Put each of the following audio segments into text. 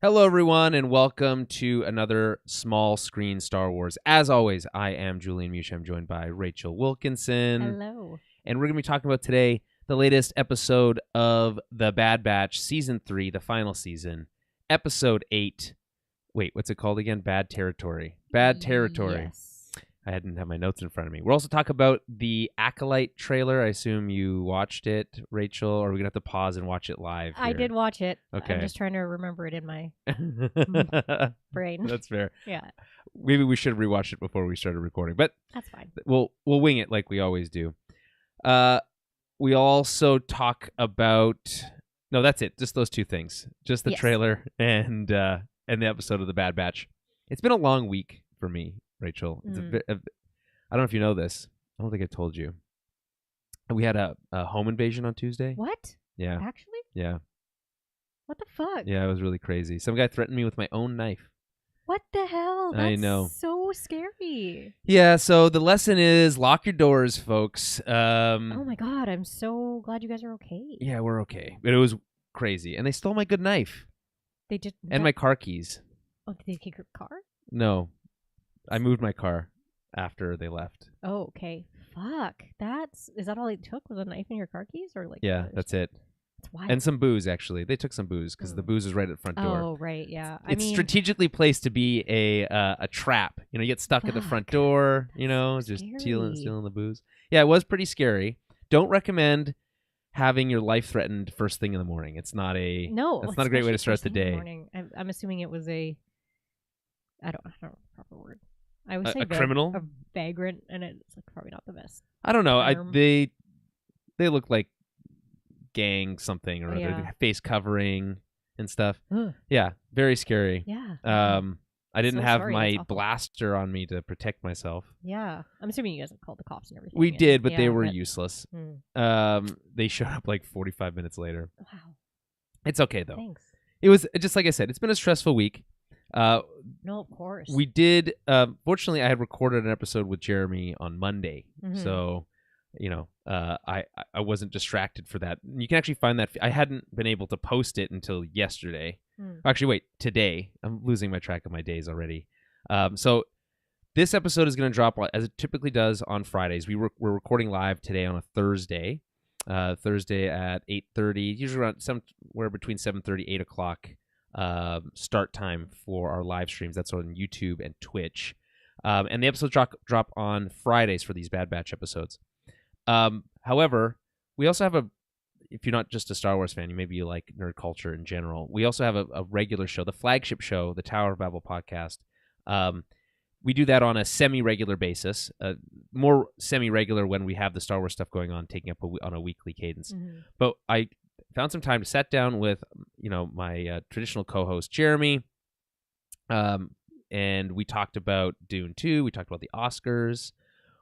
Hello, everyone, and welcome to another small screen Star Wars. As always, I am Julian Mush. I'm joined by Rachel Wilkinson. Hello. And we're going to be talking about today the latest episode of The Bad Batch, Season 3, the final season, Episode 8. Wait, what's it called again? Bad Territory. Bad Territory. Yes. I didn't have my notes in front of me. We'll also talk about the Acolyte trailer. I assume you watched it, Rachel, or are we going to have to pause and watch it live here? I did watch it. Okay. I'm just trying to remember it in my brain. That's fair. Yeah. Maybe we should have rewatched it before we started recording, but That's fine. we'll wing it like we always do. We also talk about that's it. Just those two things. Just the trailer and the episode of The Bad Batch. It's been a long week for me, Rachel. It's I don't know if you know this. I don't think I told you. We had a home invasion on Tuesday. What? Yeah. Actually? Yeah. What the fuck? Yeah, it was really crazy. Some guy threatened me with my own knife. What the hell? That's I know. So scary. Yeah, so the lesson is lock your doors, folks. Oh my god, I'm so glad you guys are okay. Yeah, we're okay. But it was crazy. And they stole my good knife. They did. And my car keys. Oh, did they take your car? No. I moved my car after they left. Oh, okay. Fuck. Is that all they took? Was a knife and your car keys? Or Yeah, that's it. That's wild. And some booze, actually. They took some booze because the booze is right at the front door. Oh, right, yeah. It's strategically placed to be a trap. You know, you get stuck at the front door, just stealing the booze. Yeah, it was pretty scary. Don't recommend having your life threatened first thing in the morning. It's not a That's not a great way to start the day. I'm assuming it was I don't know the proper word. I would say a criminal, a vagrant, and it's probably not the best. I don't know. term. They look like gang something or other, face covering and stuff. Ugh. Yeah, very scary. Yeah. I didn't So have sorry, my that's awful. blaster on me to protect myself. Yeah. I'm assuming you guys have called the cops and everything. We did, but yeah, they were useless. They showed up like 45 minutes later. Wow. It's okay though. Thanks. It was just like I said. It's been a stressful week. No, of course. We did. Fortunately, I had recorded an episode with Jeremy on Monday, so I wasn't distracted for that. You can actually find that. I hadn't been able to post it until yesterday. Actually, wait, today. I'm losing my track of my days already. So this episode is going to drop as it typically does on Fridays. We're recording live today on a Thursday. Thursday at 8:30, usually around somewhere between 7:30, 8 o'clock. Start time for our live streams. That's on YouTube and Twitch. And the episodes drop on Fridays for these Bad Batch episodes. However, we also have if you're not just a Star Wars fan, maybe you like nerd culture in general. We also have a regular show, the flagship show, the Tower of Babel podcast. We do that on a semi-regular basis, more semi-regular when we have the Star Wars stuff going on, taking up on a weekly cadence. But I found some time to sit down with, my traditional co-host, Jeremy, and we talked about Dune 2, we talked about the Oscars,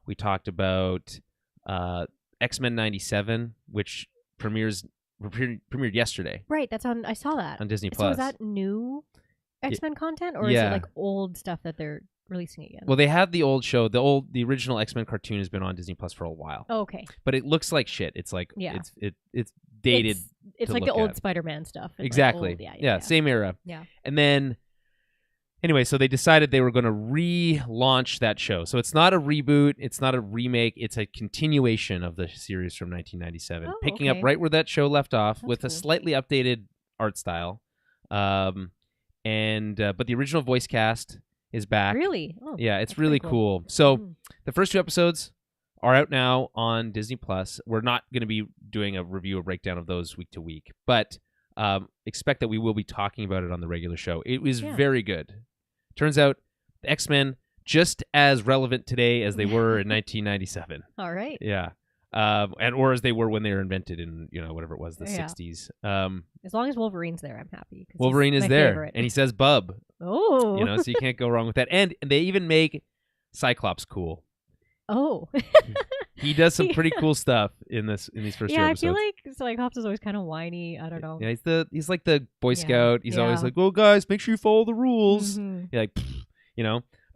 we talked about X-Men 97, which premiered yesterday. Right, that's on. I saw that on Disney+. So is that new X-Men content, or is it like old stuff that they're releasing again? Well, they have the old show. The original X-Men cartoon has been on Disney+ for a while. Oh, okay. But it looks like shit. It's like it's dated. It's like the old Spider-Man stuff. Exactly. Like old, same era. Yeah. And then anyway, so they decided they were going to relaunch that show. So it's not a reboot. It's not a remake. It's a continuation of the series from 1997, picking up right where that show left off. That's with a slightly updated art style. But the original voice cast is back. Really? Oh, yeah, it's really cool. So the first two episodes are out now on Disney+. We're not going to be doing a review or breakdown of those week to week, but expect that we will be talking about it on the regular show. It was very good. Turns out the X-Men just as relevant today as they were in 1997. All right. Yeah. Or as they were when they were invented in, whatever it was, the 60s. As long as Wolverine's there, I'm happy. Wolverine is there, favorite. And he says bub. Oh. So you can't go wrong with that. And they even make Cyclops cool. Oh. He does some pretty cool stuff in these first two episodes. I feel like Cyclops is always kind of whiny. I don't know. Yeah, he's like the Boy Scout. He's always like, "Oh, guys, make sure you follow the rules." You're like,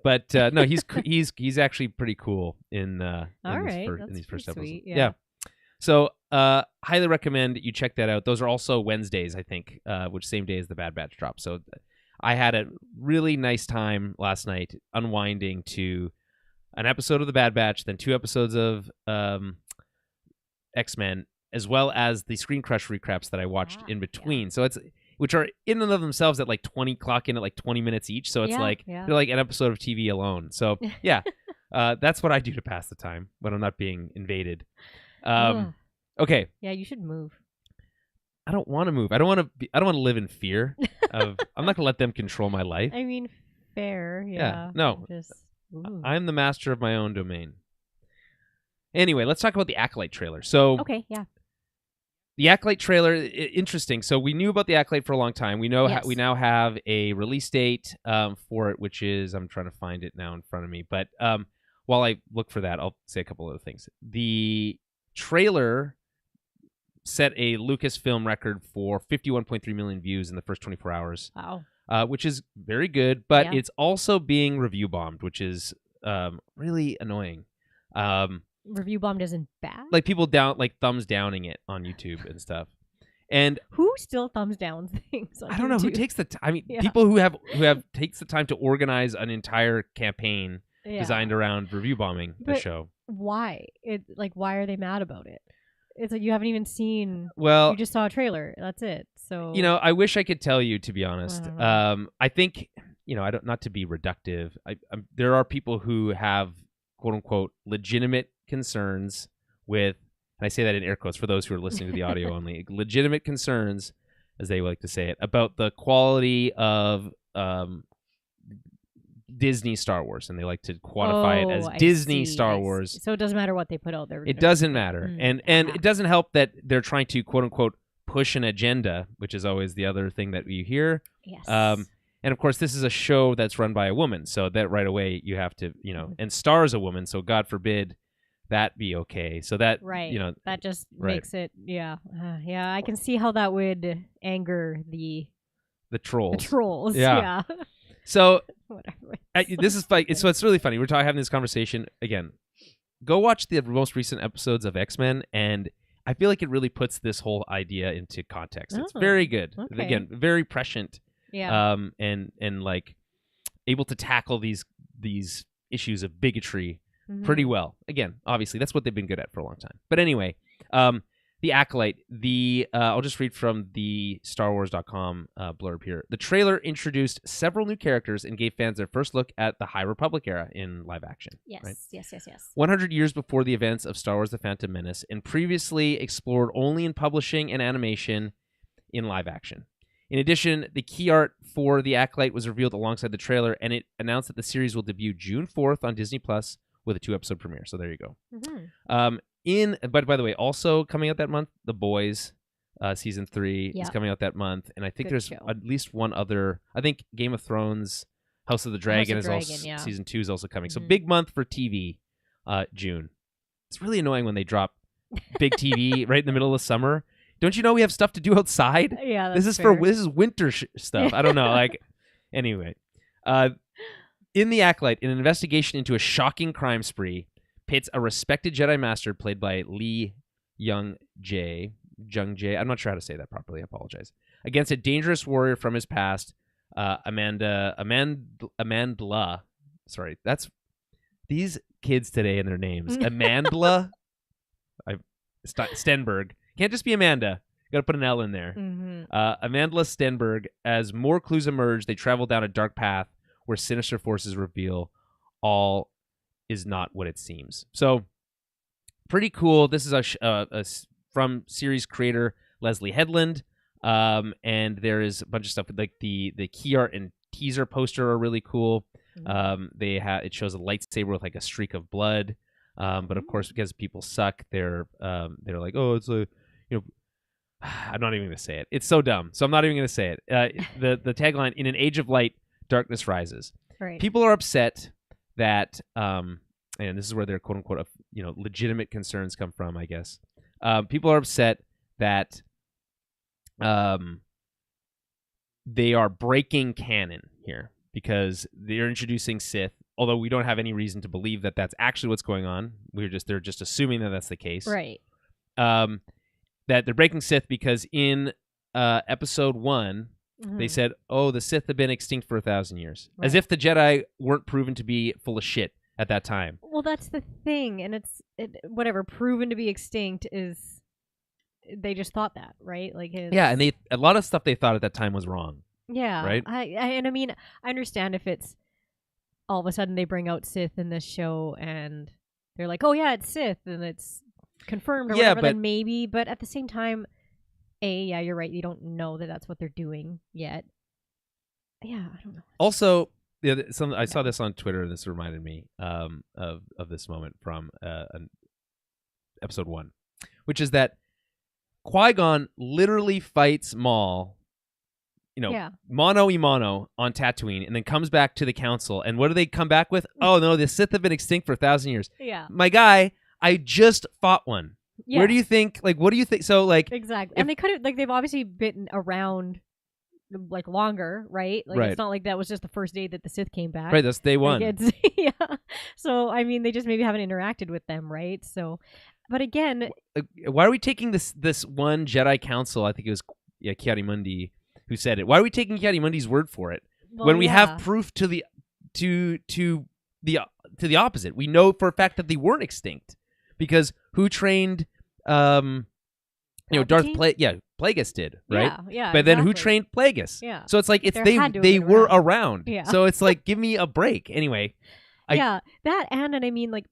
But no, he's actually pretty cool in these first episodes. Sweet. Yeah. So highly recommend you check that out. Those are also Wednesdays, I think, which same day as the Bad Batch drop. So I had a really nice time last night unwinding to an episode of The Bad Batch, then 2 episodes of X-Men, as well as the Screen Crush recaps that I watched in between. So it's which are in and of themselves at like 20 clock in at like 20 minutes each. So it's they're like an episode of TV alone. So yeah, that's what I do to pass the time when I'm not being invaded. Okay. Yeah, you should move. I don't want to move. I don't want to live in fear of. I'm not going to let them control my life. I mean, fair. Yeah. No. I'm the master of my own domain. Anyway, let's talk about the Acolyte trailer. So okay, yeah. The Acolyte trailer, interesting. So we knew about the Acolyte for a long time. We know we now have a release date for it, which is, I'm trying to find it now in front of me. But while I look for that, I'll say a couple other things. The trailer set a Lucasfilm record for 51.3 million views in the first 24 hours. Wow. Which is very good, but it's also being review bombed, which is really annoying. Review bombed isn't bad. Like people thumbs downing it on YouTube and stuff. And who still thumbs down things on I don't know YouTube? who takes the time. I mean, people who have takes the time to organize an entire campaign designed around review bombing the show. Why? Why are they mad about it? It's like you haven't even seen. Well, you just saw a trailer. That's it. So I wish I could tell you, to be honest. I think I don't, not to be reductive. There are people who have quote unquote legitimate concerns with, and I say that in air quotes for those who are listening to the audio only, legitimate concerns, as they like to say it, about the quality of Disney Star Wars, and they like to quantify it as Disney Star Wars. So it doesn't matter what they put out there. It doesn't matter, and it doesn't help that they're trying to quote unquote push an agenda, which is always the other thing that you hear. Yes. And of course, this is a show that's run by a woman, so that right away you have to, and stars a woman, so God forbid that be okay. So that that just makes it I can see how that would anger the trolls. The trolls. Yeah. So whatever. This is like it's really funny. We're having this conversation again. Go watch the most recent episodes of X-Men, and I feel like it really puts this whole idea into context. It's very good. Okay. Again, very prescient. Yeah. And like able to tackle these issues of bigotry pretty well. Again, obviously that's what they've been good at for a long time. But anyway, the Acolyte, I'll just read from the StarWars.com blurb here. The trailer introduced several new characters and gave fans their first look at the High Republic era in live action. Yes, right? yes. 100 years before the events of Star Wars The Phantom Menace, and previously explored only in publishing and animation in live action. In addition, the key art for the Acolyte was revealed alongside the trailer, and it announced that the series will debut June 4th on Disney Plus with a 2-episode premiere. So there you go. But by the way, also coming out that month, The Boys season 3 is coming out that month, and I think there's at least one other. I think Game of Thrones, House of the Dragon is also season 2 is also coming. So big month for TV, June. It's really annoying when they drop big TV right in the middle of summer. Don't you know we have stuff to do outside? Yeah, this is winter stuff. I don't know. Anyway, in The Acolyte, an investigation into a shocking crime spree pits a respected Jedi Master played by Lee Jung-jae. I'm not sure how to say that properly. I apologize. Against a dangerous warrior from his past, Amandla. Sorry, that's these kids today and their names. Amandla Stenberg. Can't just be Amanda. Got to put an L in there. Amandla Stenberg. As more clues emerge, they travel down a dark path where sinister forces reveal all is not what it seems. So, pretty cool. This is from series creator Leslie Headland, and there is a bunch of stuff like the key art and teaser poster are really cool. It shows a lightsaber with like a streak of blood, but of course because people suck, they're like, oh, it's a I'm not even going to say it. It's so dumb, so I'm not even going to say it. The tagline: "In an age of light, darkness rises." Right. People are upset that, and this is where their quote unquote legitimate concerns come from, I guess. People are upset that they are breaking canon here because they're introducing Sith. Although we don't have any reason to believe that that's actually what's going on, they're just assuming that that's the case, right? That they're breaking Sith because in episode 1, They said, "Oh, the Sith have been extinct for 1,000 years," Right. as if the Jedi weren't proven to be full of shit at that time. Well, that's the thing, and whatever proven to be extinct is. They just thought that, right? Like Yeah, and a lot of stuff they thought at that time was wrong. Yeah, right. I mean, I understand if it's all of a sudden they bring out Sith in this show and they're like, oh yeah, it's Sith, and it's confirmed or whatever. Then maybe, but at the same time, yeah, you're right. You don't know that that's what they're doing yet. Yeah, I don't know. Also, I saw this on Twitter, and this reminded me of this moment from episode 1, which is that Qui-Gon literally fights Maul, mano y mano on Tatooine, and then comes back to the council. And what do they come back with? Oh no, the Sith have been extinct for 1,000 years. Yeah, my guy, I just fought one. Yeah. Where do you think? Like, what do you think? So, like, exactly. And they could have, like, they've obviously been around, like, longer, right? Like, It's not like that was just the first day that the Sith came back. Right, that's day one. Like, yeah. So, I mean, they just maybe haven't interacted with them, right? So, but again, why are we taking this one Jedi Council? I think it was Ki-Adi-Mundi who said it. Why are we taking Ki-Adi-Mundi's word for it when we have proof to the opposite? We know for a fact that they weren't extinct because who trained Darth Plagueis did, right? Yeah. But then who trained Plagueis? Yeah. So it's like they were around. Yeah. So it's like, give me a break. Anyway. That and I mean, like,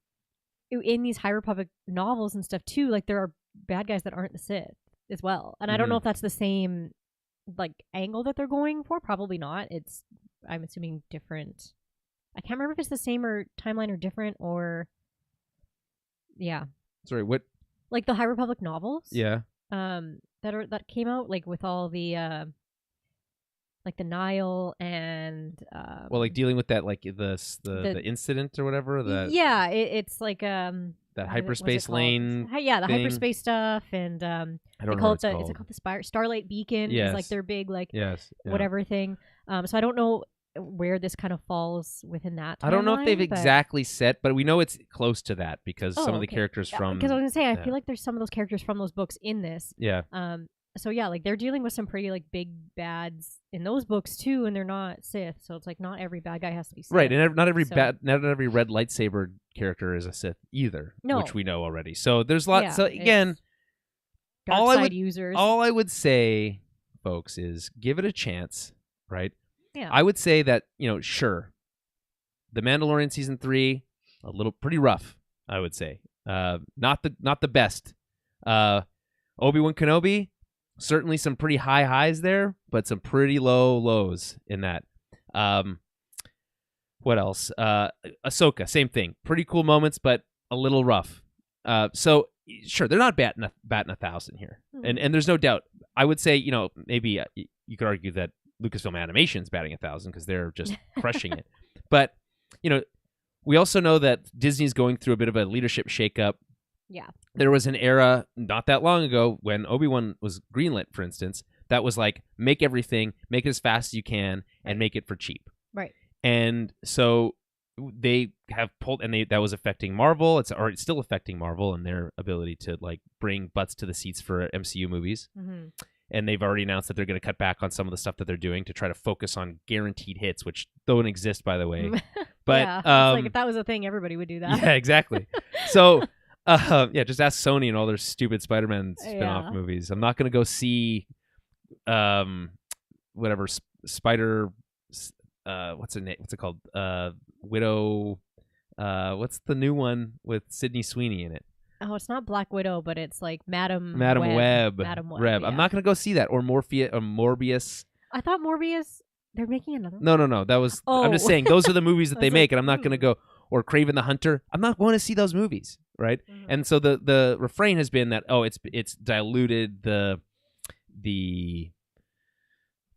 in these High Republic novels and stuff too, like, there are bad guys that aren't the Sith as well. And I don't know if that's the same, like, angle that they're going for. Probably not. It's, I'm assuming, different. I can't remember if it's the same or timeline or different or Sorry, what? Like the High Republic novels? Yeah. That came out, like, with all the like the Nile and like dealing with that, like the incident or whatever. It's like that hyperspace lane. The hyperspace stuff, and I don't know what it's called. Is it called the Starlight Beacon? Yes. It's like their big, like, whatever thing. So I don't know where this kind of falls within that timeline. I don't know if they've exactly set, but we know it's close to that because some of the characters from. Because I was gonna say, I feel like there's some of those characters from those books in this. Yeah. So yeah, like, they're dealing with some pretty, like, big bads in those books too, and they're not Sith. So it's like, not every bad guy has to be Sith. Right, and not every red lightsaber character is a Sith either, which we know already. So there's lots. So again, dark side users. All I would say, folks, is give it a chance. Right. Yeah. I would say that, sure, The Mandalorian season 3, pretty rough. I would say, not the best. Obi-Wan Kenobi. Certainly some pretty high highs there, but some pretty low lows in that. What else? Ahsoka, same thing. Pretty cool moments, but a little rough. So sure, they're not batting 1,000 here, and there's no doubt. I would say, maybe you could argue that Lucasfilm Animation's batting 1,000 because they're just crushing it. But we also know that Disney's going through a bit of a leadership shakeup. Yeah. There was an era not that long ago when Obi-Wan was greenlit, for instance, that was like, make everything, make it as fast as you can, and make it for cheap. Right. And so they have pulled, and that was affecting Marvel. It's still affecting Marvel and their ability to, like, bring butts to the seats for MCU movies. Mm-hmm. And they've already announced that they're going to cut back on some of the stuff that they're doing to try to focus on guaranteed hits, which don't exist, by the way. But it's like, if that was a thing, everybody would do that. Yeah, exactly. So. Just ask Sony and all their stupid Spider-Man spin-off movies. I'm not going to go see, whatever Spider, what's it called? Widow. What's the new one with Sydney Sweeney in it? Oh, it's not Black Widow, but it's like Madam Web. Madam Web. Yeah. I'm not going to go see that, or Morbius. I thought Morbius. They're making another one. No. That was. Oh. I'm just saying those are the movies that they make, and I'm not going to go. Or Kraven the Hunter. I'm not going to see those movies, right? Mm-hmm. And so the refrain has been that it's diluted the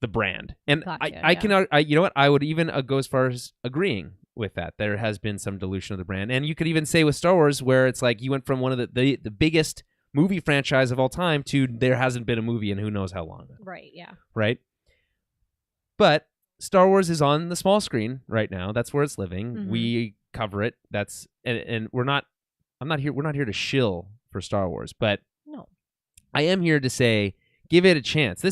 brand. And gotcha, I can you know what, I would even go as far as agreeing with that. There has been some dilution of the brand, and you could even say with Star Wars, where it's like you went from one of the biggest movie franchise of all time to there hasn't been a movie in who knows how long. Right. Yeah. Right. But Star Wars is on the small screen right now. That's where it's living. Mm-hmm. We cover it. And we're not here to shill for Star Wars, but no, I am here to say give it a chance.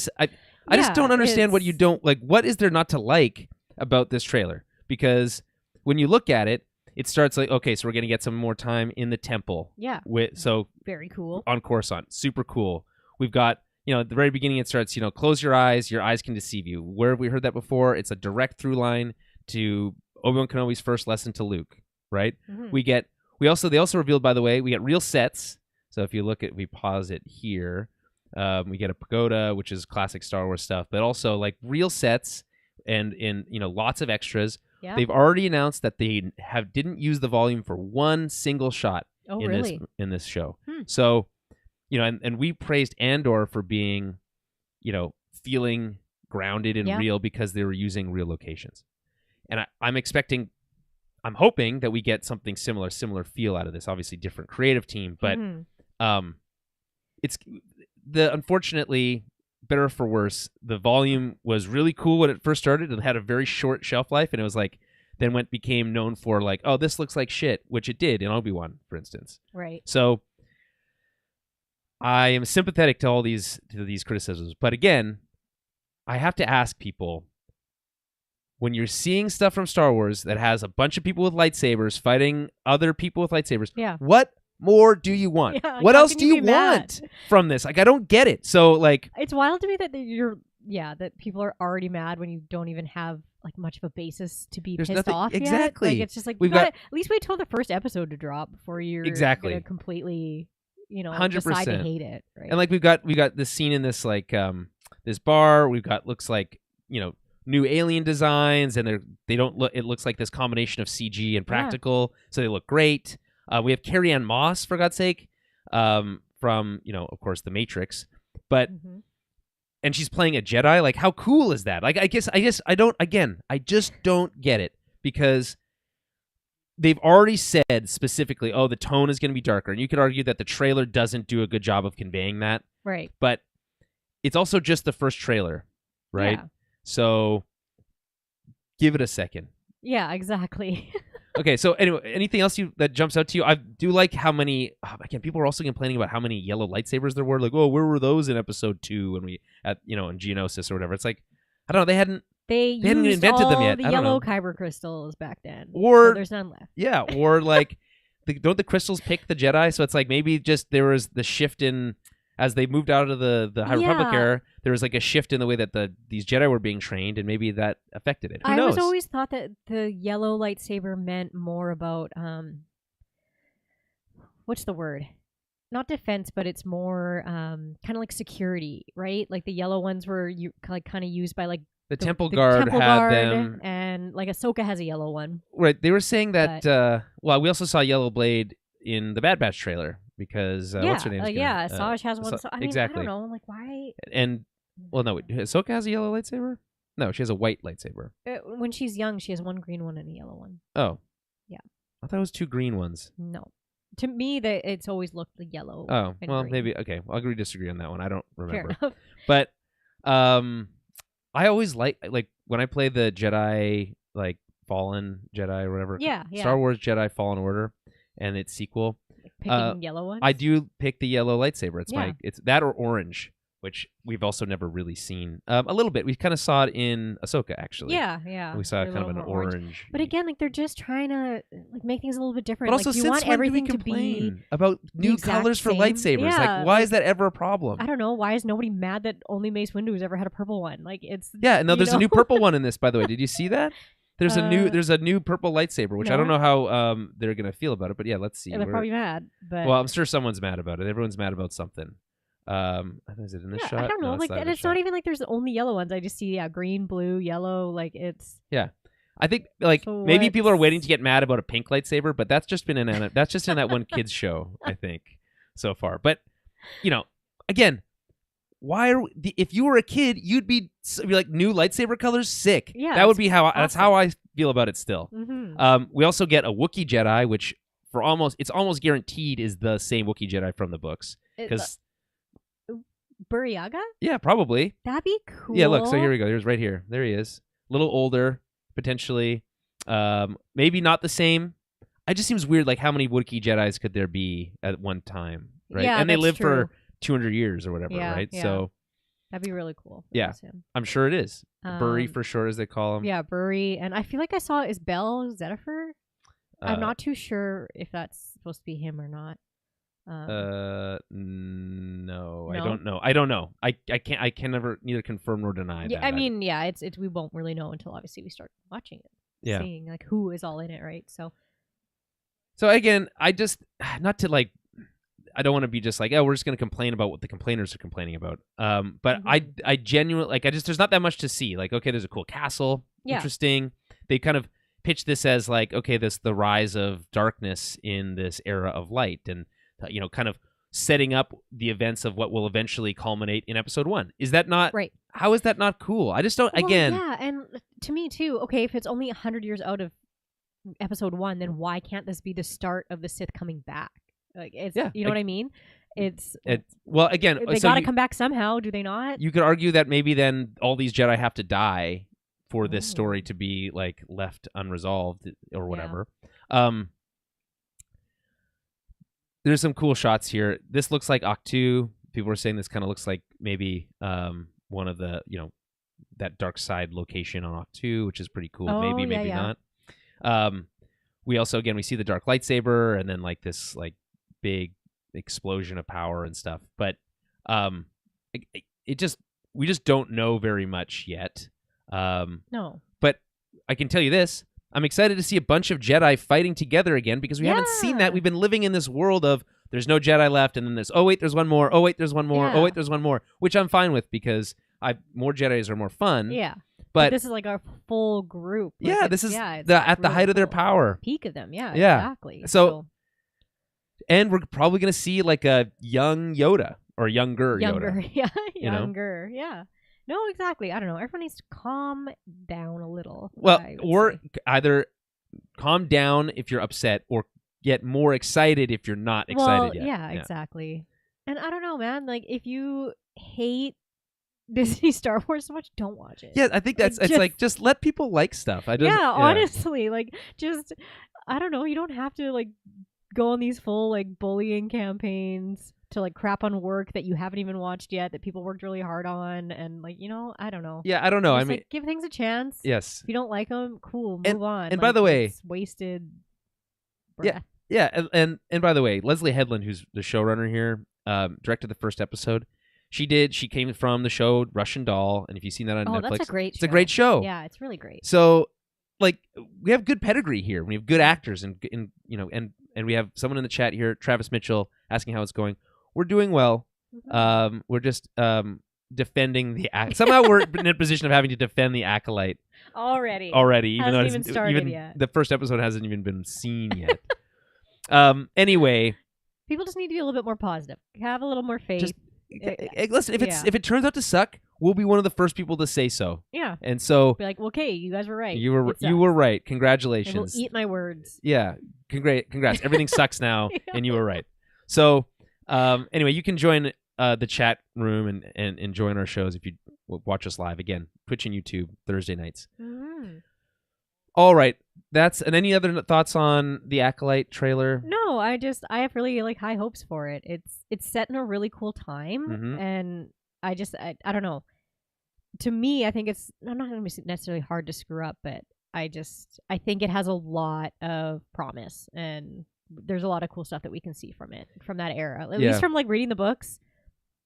I just don't understand what you don't like. What is there not to like about this trailer? Because when you look at it, it starts like, okay, so we're going to get some more time in the temple. Yeah. So very cool. On Coruscant. Super cool. We've got, at the very beginning it starts, close your eyes can deceive you. Where have we heard that before? It's a direct through line to Obi-Wan Kenobi's first lesson to Luke, right? They also revealed, by the way, we get real sets. So if you look at, we pause it here, we get a pagoda, which is classic Star Wars stuff, but also like real sets and lots of extras. Yeah. They've already announced that they didn't use the volume for one single shot in this show. So, and we praised Andor for being, feeling grounded and real because they were using real locations. And I'm hoping that we get something similar feel out of this. Obviously, different creative team, but it's unfortunately, better for worse, the volume was really cool when it first started. It had a very short shelf life, and it was like then became known for like, oh, this looks like shit, which it did in Obi-Wan, for instance. Right. So I am sympathetic to all these criticisms, but again, I have to ask people, when you're seeing stuff from Star Wars that has a bunch of people with lightsabers fighting other people with lightsabers, what more do you want? Yeah, what else do you want from this? Like, I don't get it. So, like, it's wild to me that that people are already mad when you don't even have like much of a basis to be pissed off. Exactly. Yet. Like, it's just like at least wait till the first episode to drop before you're gonna completely, 100% decide to hate it. Right. And like we got this scene in this like this bar. We've got looks like new alien designs, and they don't look. It looks like this combination of CG and practical, so they look great. We have Carrie-Anne Moss, for God's sake, from of course, The Matrix, but and she's playing a Jedi. Like, how cool is that? Like, I just don't get it, because they've already said specifically, oh, the tone is going to be darker, and you could argue that the trailer doesn't do a good job of conveying that, right? But it's also just the first trailer, right? Yeah. So give it a second. Yeah, exactly. Okay, so anyway, anything else that jumps out to you? I do like how many. Again, people were also complaining about how many yellow lightsabers there were. Like, oh, where were those in Episode 2 when we in Geonosis or whatever? It's like, I don't know. They hadn't invented them yet. The yellow kyber crystals back then, or so there's none left. Yeah, or like, don't the crystals pick the Jedi? So it's like maybe just there was the shift in as they moved out of the High Republic era. There was like a shift in the way that these Jedi were being trained, and maybe that affected it. Who knows? I always thought that the yellow lightsaber meant more about what's the word? Not defense, but it's more kind of like security, right? Like the yellow ones were kind of used by like the Temple Guard had them, and like Ahsoka has a yellow one. Right. They were saying that. Well, we also saw Yellow Blade in the Bad Batch trailer because what's her name? Asajj has one. So, I mean, exactly. I don't know, like why. And well, no, Ahsoka has a yellow lightsaber. No, she has a white lightsaber. When she's young, she has one green one and a yellow one. Oh. Yeah. I thought it was two green ones. No. To me, it's always looked the yellow. Oh, well, green. Maybe. Okay, well, I'll agree disagree on that one. I don't remember. Fair enough. But I always like when I play the Jedi, like Fallen Jedi or whatever. Yeah. Star Wars Jedi Fallen Order and its sequel. Picking yellow ones? I do pick the yellow lightsaber. It's that or orange, which we've also never really seen. A little bit. We kind of saw it in Ahsoka, actually. Yeah. We saw kind of an orange. But again, like they're just trying to like make things a little bit different. But also, like, you want everything to be about new colors for lightsabers. Yeah, like, why is that ever a problem? I don't know. Why is nobody mad that only Mace Windu has ever had a purple one? Like it's there's a new purple one in this. By the way, did you see that? There's a new purple lightsaber, which I don't know how they're gonna feel about it, but let's see. Yeah, they're probably mad. But well, I'm sure someone's mad about it. Everyone's mad about something. Is it in this shot? I don't know. No, like, and it's not even like there's only yellow ones. I just see green, blue, yellow. Like it's I think like maybe people are waiting to get mad about a pink lightsaber, but that's just been in that one kids show, I think, so far. But again. If you were a kid, you'd be like new lightsaber colors, sick. Yeah, that would be that's how I feel about it still. Mm-hmm. We also get a Wookiee Jedi, which it's almost guaranteed is the same Wookiee Jedi from the books. Because Buryaga? Yeah, probably. That'd be cool. Yeah, look. So here we go. Here's right here. There he is. A little older, potentially. Maybe not the same. It just seems weird. Like how many Wookiee Jedis could there be at one time? Right? Yeah, and they live true. for 200 years or whatever, right? Yeah. So That'd be really cool. Yeah. Him. I'm sure it is. Burry for sure, as they call him. Yeah, Burry. And I feel like I saw, is Bell Zedifer? I'm not too sure if that's supposed to be him or not. No, I don't know. I don't know. I can never neither confirm nor deny yeah, that. I mean, yeah, it's we won't really know until obviously we start watching it. Yeah. Seeing like who is all in it, right? So again, I just not to like I don't want to be just like, oh, we're just going to complain about what the complainers are complaining about. But I genuinely like there's not that much to see. Like, okay, there's a cool castle, interesting. They kind of pitch this as like, okay, this the rise of darkness in this era of light, and kind of setting up the events of what will eventually culminate in episode 1. Is that not right? How is that not cool? I just don't. Well, again, yeah, and to me too. Okay, if it's only 100 years out of episode 1, then why can't this be the start of the Sith coming back? Like, it's you know what I mean? It's well, again, they got to come back somehow. Do they not? You could argue that maybe then all these Jedi have to die for this story to be like left unresolved or whatever. Yeah. There's some cool shots here. This looks like Octu. People are saying this kind of looks like maybe one of the that dark side location on Octu, which is pretty cool. Maybe not. We also we see the dark lightsaber and then like this like big explosion of power and stuff. But we just don't know very much yet. No. But I can tell you this. I'm excited to see a bunch of Jedi fighting together again because we haven't seen that. We've been living in this world of there's no Jedi left, and then there's, oh, wait, there's one more. Oh, wait, there's one more. Oh, wait, there's one more, which I'm fine with because more Jedis are more fun. Yeah. But this is like our full group. Like this is at the height of their power. Peak of them. Yeah, exactly. So, and we're probably going to see like a young Yoda or younger Yoda. Yeah, younger. Yeah. No, exactly. I don't know. Everyone needs to calm down a little. Well, or either calm down if you're upset or get more excited if you're not excited yet. Yeah, exactly. And I don't know, man. Like, if you hate Disney Star Wars so much, don't watch it. Yeah, I think that's just let people like stuff. Honestly, like just I don't know. You don't have to like go on these full like bullying campaigns to like crap on work that you haven't even watched yet that people worked really hard on, and like I don't know. Yeah, I don't know. Just, I mean, give things a chance. Yes. If you don't like them, cool, move on. And by the way, it's wasted breath. Yeah, and by the way, Leslie Headland, who's the showrunner here, directed the first episode. She came from the show Russian Doll, and if you've seen that on Netflix, that's a great show. It's a great show. Yeah, it's really great. So, like, we have good pedigree here. We have good actors, and we have someone in the chat here, Travis Mitchell, asking how it's going. We're doing well. Mm-hmm. We're just defending the somehow we're in a position of having to defend the Acolyte already, even hasn't though even started yet. The first episode hasn't even been seen yet. Anyway, people just need to be a little bit more positive. Have a little more faith. Listen, if it turns out to suck, we'll be one of the first people to say so. Yeah. And so be like, well, okay, you guys were right. You were right. Congratulations. And we'll eat my words. Yeah. Congrats. Everything sucks now, and you were right. So anyway, you can join the chat room and join our shows if you watch us live. Again, Twitch and YouTube, Thursday nights. Mm-hmm. All right. And any other thoughts on the Acolyte trailer? No, I have really like high hopes for it. It's set in a really cool time, and I don't know. To me, I think I'm not going to be necessarily hard to screw up, but I think it has a lot of promise, and there's a lot of cool stuff that we can see from that era. At least from like reading the books.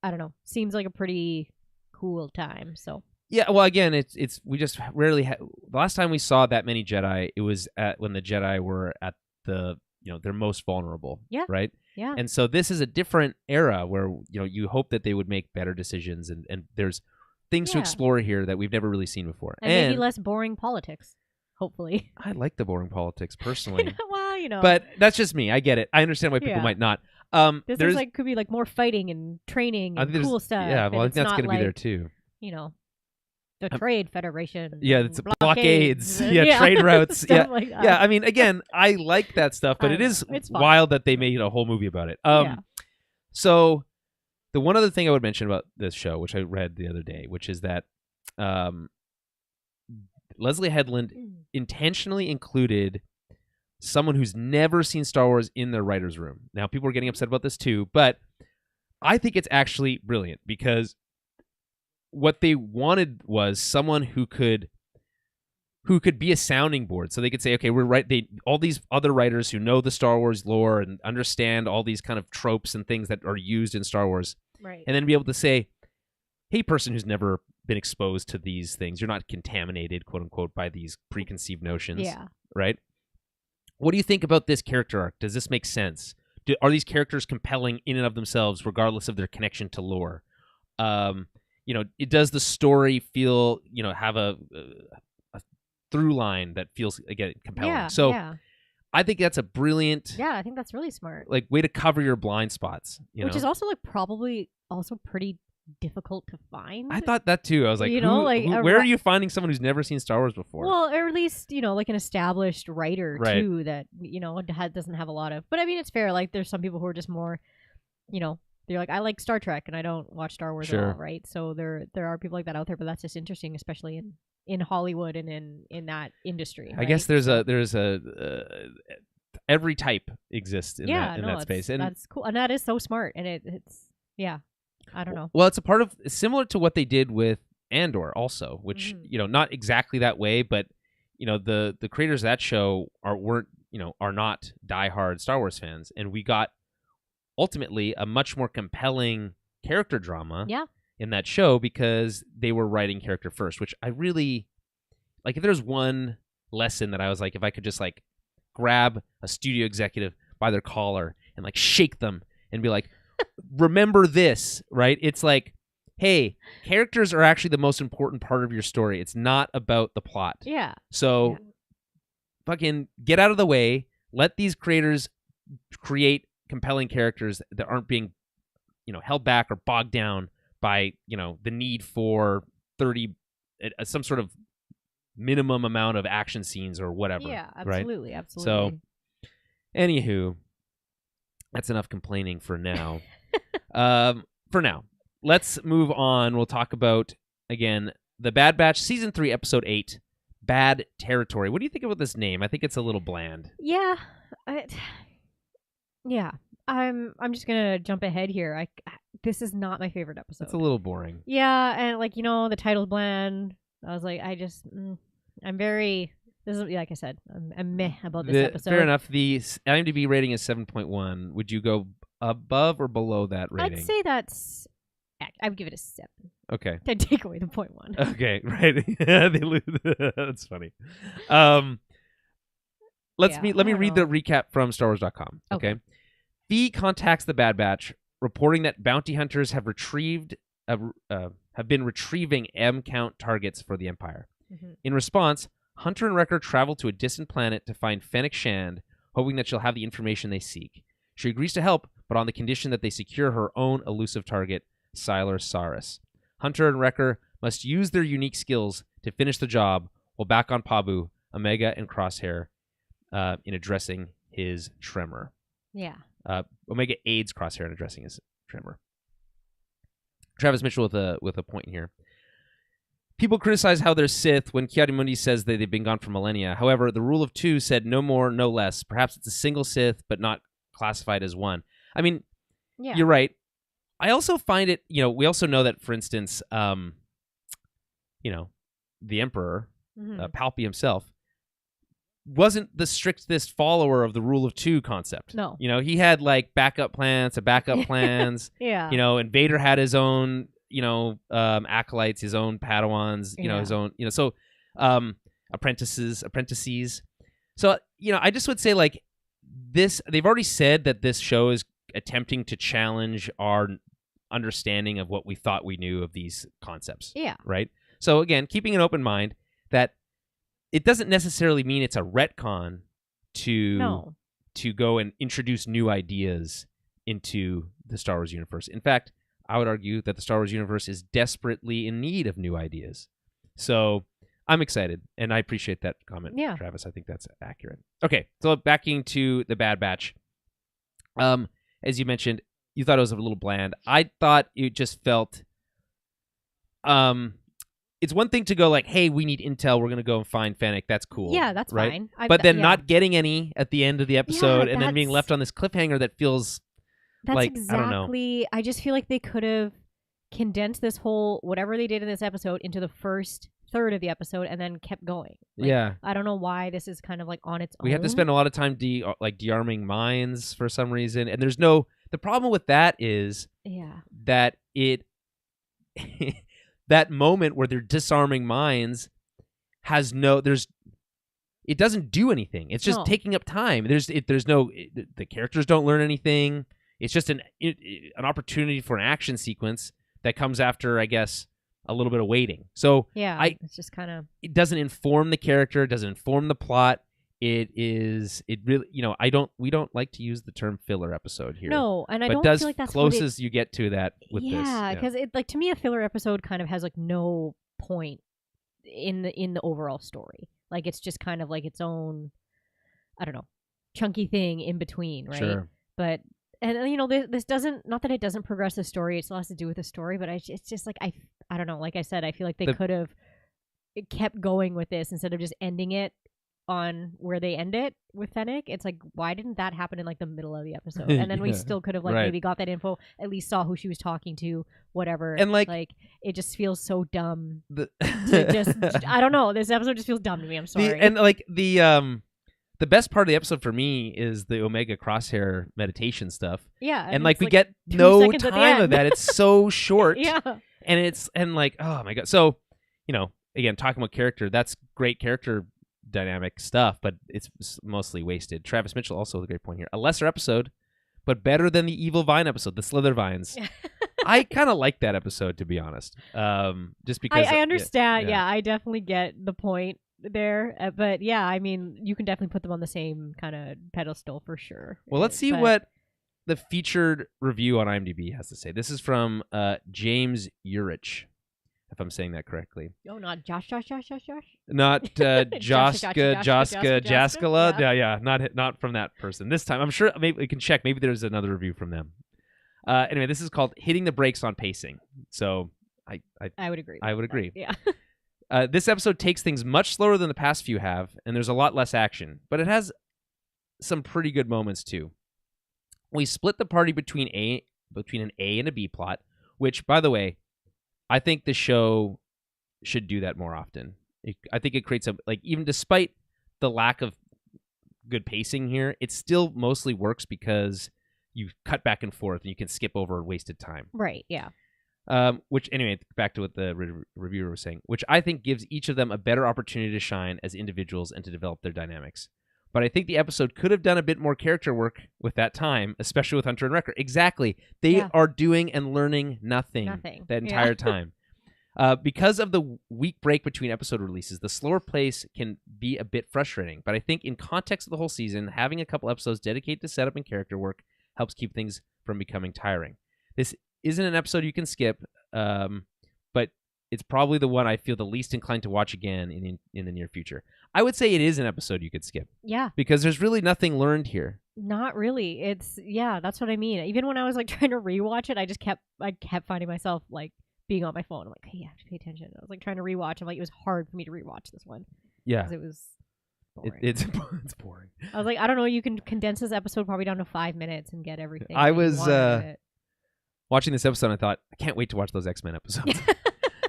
I don't know. Seems like a pretty cool time. So. Yeah, well, again, it's we just rarely the last time we saw that many Jedi, it was when the Jedi were at the their most vulnerable. Yeah. Right. Yeah. And so this is a different era where you hope that they would make better decisions, and there's things to explore here that we've never really seen before, and maybe less boring politics. Hopefully. I like the boring politics personally. Well, but that's just me. I get it. I understand why people might not. This could be like more fighting and training and cool stuff. Yeah, well, I think that's going to be there too. The Trade Federation. Yeah, it's blockades. Trade routes. Like I mean, again, I like that stuff, but it's wild that they made a whole movie about it. So the one other thing I would mention about this show, which I read the other day, which is that Leslie Headland intentionally included someone who's never seen Star Wars in their writer's room. Now, people are getting upset about this too, but I think it's actually brilliant because what they wanted was someone who could be a sounding board, so they could say, okay, we're right. All these other writers who know the Star Wars lore and understand all these kind of tropes and things that are used in Star Wars, Right. and then be able to say, hey, person who's never been exposed to these things, you're not contaminated, quote unquote, by these preconceived notions. Yeah. Right. What do you think about this character arc? Does this make sense? Are these characters compelling in and of themselves, regardless of their connection to lore? Does the story feel, have a through line that feels, again, compelling? Yeah. I think that's a brilliant, I think that's really smart. like, way to cover your blind spots. Which is also like probably also pretty difficult to find. I thought that too. I was like, where are you finding someone who's never seen Star Wars before? Well, or at least, like an established writer Right. too that, doesn't have a lot of. But I mean, it's fair. Like, there's some people who are just more, they're like, I like Star Trek and I don't watch Star Wars at all, right? So there are people like that out there, but that's just interesting, especially in Hollywood and in that industry. I guess there's every type exists in that space, and that's cool, and that is so smart, and it's I don't know. Well, it's similar to what they did with Andor, also, which not exactly that way, but the creators of that show are not diehard Star Wars fans, and we got ultimately a much more compelling character drama. Yeah. In that show, because they were writing character first, which I really like. If there's one lesson that I was like, if I could just like grab a studio executive by their collar and like shake them and be like, remember this, right? It's like, hey, characters are actually the most important part of your story. It's not about the plot. Yeah. So fucking get out of the way. Let these creators create compelling characters that aren't being, held back or bogged down by the need for some sort of minimum amount of action scenes or whatever. Yeah, absolutely, right? absolutely. So, anywho, that's enough complaining for now. For now, let's move on. We'll talk about, again, The Bad Batch, Season 3, Episode 8, Bad Territory. What do you think about this name? I think it's a little bland. Yeah. I'm just gonna jump ahead here. This is not my favorite episode. It's a little boring. Yeah, and the title's bland. I was like, I'm very. This is, like I said, I'm meh about this episode. Fair enough. The IMDb rating is 7.1. Would you go above or below that rating? I'd say I would give it a 7. Okay. I'd take away the 0.1. Okay, right. They lose. That's funny. Let me read the recap from StarWars.com. Okay. Fee contacts the Bad Batch, reporting that bounty hunters have been retrieving M-count targets for the Empire. Mm-hmm. In response, Hunter and Wrecker travel to a distant planet to find Fennec Shand, hoping that she'll have the information they seek. She agrees to help, but on the condition that they secure her own elusive target, Sylar Saris. Hunter and Wrecker must use their unique skills to finish the job, while back on Pabu, Omega and Crosshair in addressing his tremor. Yeah. Omega aids Crosshair in addressing his tremor. Travis Mitchell with a point here. People criticize how they're Sith when Ki-Adi-Mundi says that they've been gone for millennia. However, the rule of 2 said no more, no less. Perhaps it's a single Sith, but not classified as one. I mean, You're right. I also find it, we also know that, for instance, the Emperor, Palpy himself, wasn't the strictest follower of the rule of 2 concept. No. He had like backup plans. Yeah. And Vader had his own, acolytes, his own Padawans, his own, so apprentices. So, I just would say like this, they've already said that this show is attempting to challenge our understanding of what we thought we knew of these concepts. Yeah. Right? So again, keeping an open mind that it doesn't necessarily mean it's a retcon to go and introduce new ideas into the Star Wars universe. In fact, I would argue that the Star Wars universe is desperately in need of new ideas. So I'm excited, and I appreciate that comment, Travis. I think that's accurate. Okay, so backing to the Bad Batch. As you mentioned, you thought it was a little bland. I thought it just felt... it's one thing to go like, hey, we need intel, we're going to go and find Fennec. That's cool. Yeah, that's right? fine. But then not getting any at the end of the episode and then being left on this cliffhanger that feels that's like, exactly, I don't know. I just feel like they could have condensed this whole whatever they did in this episode into the first third of the episode and then kept going. Like, yeah. I don't know why this is kind of like on its own. We have to spend a lot of time de-arming mines for some reason, and there's no. The problem with that is that it that moment where they're disarming mines has no. It doesn't do anything. It's just taking up time. There's no. The characters don't learn anything. It's just an opportunity for an action sequence that comes after, I guess, a little bit of waiting. So it's just kind of. It doesn't inform the character. It doesn't inform the plot. It really, we don't like to use the term filler episode here. No, and I don't feel like that's closest you get to that with this. Yeah, because it like to me a filler episode kind of has like no point in the overall story. Like it's just kind of like its own, I don't know, chunky thing in between, right? Sure. But this doesn't, not that it doesn't progress the story. It still has to do with the story, but it's just like I don't know. Like I said, I feel like they could have kept going with this instead of just ending it on where they end it with Fennec. It's like, why didn't that happen in like the middle of the episode? And then we still could have like maybe got that info, at least saw who she was talking to, whatever. And like it just feels so dumb. I don't know. This episode just feels dumb to me. I'm sorry. The best part of the episode for me is the Omega Crosshair meditation stuff. Yeah. And like we get no time of that. It's so short. Yeah. And like, oh my God. So, again, talking about character, that's great character dynamic stuff, but it's mostly wasted. Travis Mitchell also has a great point here. A lesser episode, but better than the Evil Vine episode, the Slither Vines. I kind of like that episode, to be honest. Just because I understand. Yeah, I definitely get the point there. But yeah, I mean, you can definitely put them on the same kind of pedestal for sure. Well, let's see what the featured review on IMDb has to say. This is from James Urich, if I'm saying that correctly. Oh, not Josh? Not Jaskala. Yeah, not from that person. This time, I'm sure maybe we can check. Maybe there's another review from them. Anyway, this is called Hitting the Brakes on Pacing. So I would agree. I would agree. Yeah. This episode takes things much slower than the past few have, and there's a lot less action, but it has some pretty good moments too. We split the party between an A and a B plot, which, by the way, I think the show should do that more often. I think it creates even despite the lack of good pacing here, it still mostly works because you cut back and forth and you can skip over wasted time. Right, yeah. Which, anyway, back to what the reviewer was saying, which I think gives each of them a better opportunity to shine as individuals and to develop their dynamics. But I think the episode could have done a bit more character work with that time, especially with Hunter and Wrecker. Exactly. They are doing and learning nothing that entire time. Because of the week break between episode releases, the slower pace can be a bit frustrating. But I think in context of the whole season, having a couple episodes dedicated to setup and character work helps keep things from becoming tiring. This isn't an episode you can skip, but it's probably the one I feel the least inclined to watch again in the near future. I would say it is an episode you could skip. Yeah. Because there's really nothing learned here. Not really. That's what I mean. Even when I was like trying to rewatch it, I kept finding myself like being on my phone. I'm like, hey, you have to pay attention. I was like trying to rewatch. I'm like, it was hard for me to rewatch this one. Yeah. Because it was boring. It's boring. I was like, I don't know. You can condense this episode probably down to 5 minutes and get everything. I was watching this episode and I thought, I can't wait to watch those X-Men episodes.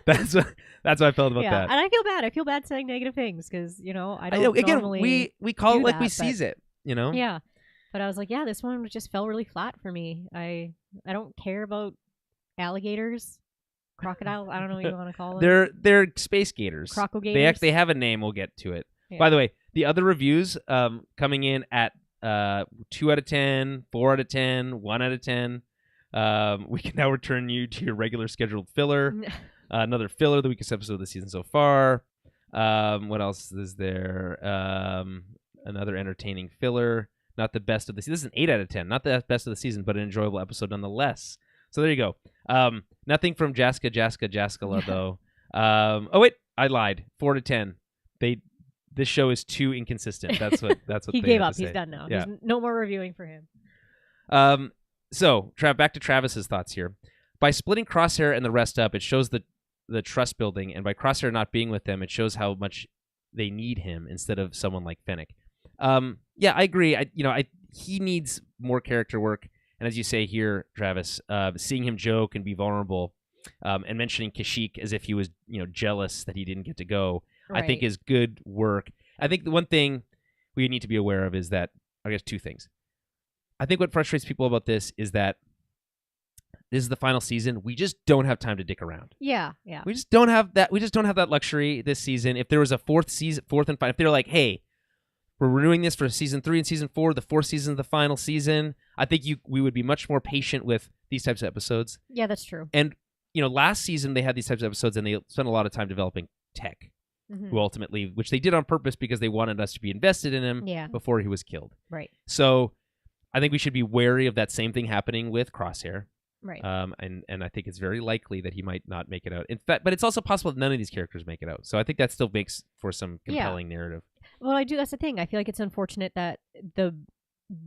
That's what I felt about that. And I feel bad. I feel bad saying negative things because, I don't normally we call it like we sees it, Yeah. But I was like, yeah, this one just fell really flat for me. I don't care about alligators, crocodiles. I don't know what you want to call them. They're space gators. Crocogators. They have a name. We'll get to it. Yeah. By the way, the other reviews coming in at 2 out of 10, 4 out of 10, 1 out of 10. We can now return you to your regular scheduled filler. Another filler, the weakest episode of the season so far. What else is there? Another entertaining filler. Not the best of the season. This is an 8 out of 10. Not the best of the season, but an enjoyable episode nonetheless. So there you go. Nothing from Jaskala, though. Oh, wait. I lied. 4 to 10. This show is too inconsistent. That's what he they gave have up. to say. He's done now. Yeah. There's no more reviewing for him. So, back to Travis's thoughts here. By splitting Crosshair and the rest up, it shows the trust building, and by Crosshair not being with them, it shows how much they need him instead of someone like Fennec. Yeah, I agree. He needs more character work, and as you say here, Travis, seeing him joke and be vulnerable and mentioning Kashyyyk as if he was, jealous that he didn't get to go, I think Right. is good work. I think the one thing we need to be aware of is that, I guess, two things. I think what frustrates people about this is that this is the final season. We just don't have time to dick around. Yeah. We just don't have that. We just don't have that luxury this season. If there was a fourth and final, if they're like, hey, we're renewing this for season 3 and season 4, the fourth season is the final season, I think we would be much more patient with these types of episodes. Yeah, that's true. And, last season they had these types of episodes and they spent a lot of time developing Tech, Mm-hmm. who ultimately, which they did on purpose because they wanted us to be invested in him before he was killed. Right. So I think we should be wary of that same thing happening with Crosshair. Right. And I think it's very likely that he might not make it out. In fact, but it's also possible that none of these characters make it out. So I think that still makes for some compelling narrative. Well, that's the thing. I feel like it's unfortunate that the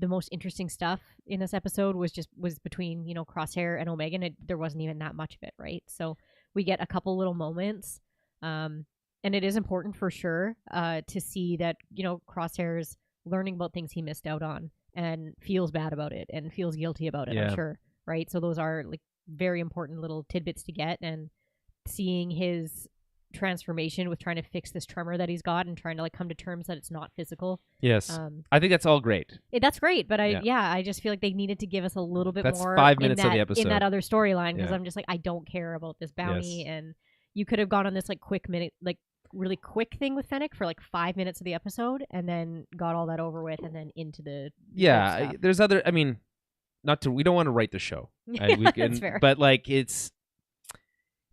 most interesting stuff in this episode was between, Crosshair and Omega, and there wasn't even that much of it, right? So we get a couple little moments, and it is important for sure to see that, Crosshair is learning about things he missed out on and feels bad about it and feels guilty about it, I'm sure, right? So those are like very important little tidbits to get, and seeing his transformation with trying to fix this tremor that he's got and trying to come to terms that it's not physical. Yes. I think that's all great. That's great, but I just feel like they needed to give us a little bit more 5 minutes of the episode in that other storyline, because I'm just like, I don't care about this bounty. And you could have gone on this really quick thing with Fennec for 5 minutes of the episode and then got all that over with and then into the stuff. There's other, we don't want to write the show. That's fair. But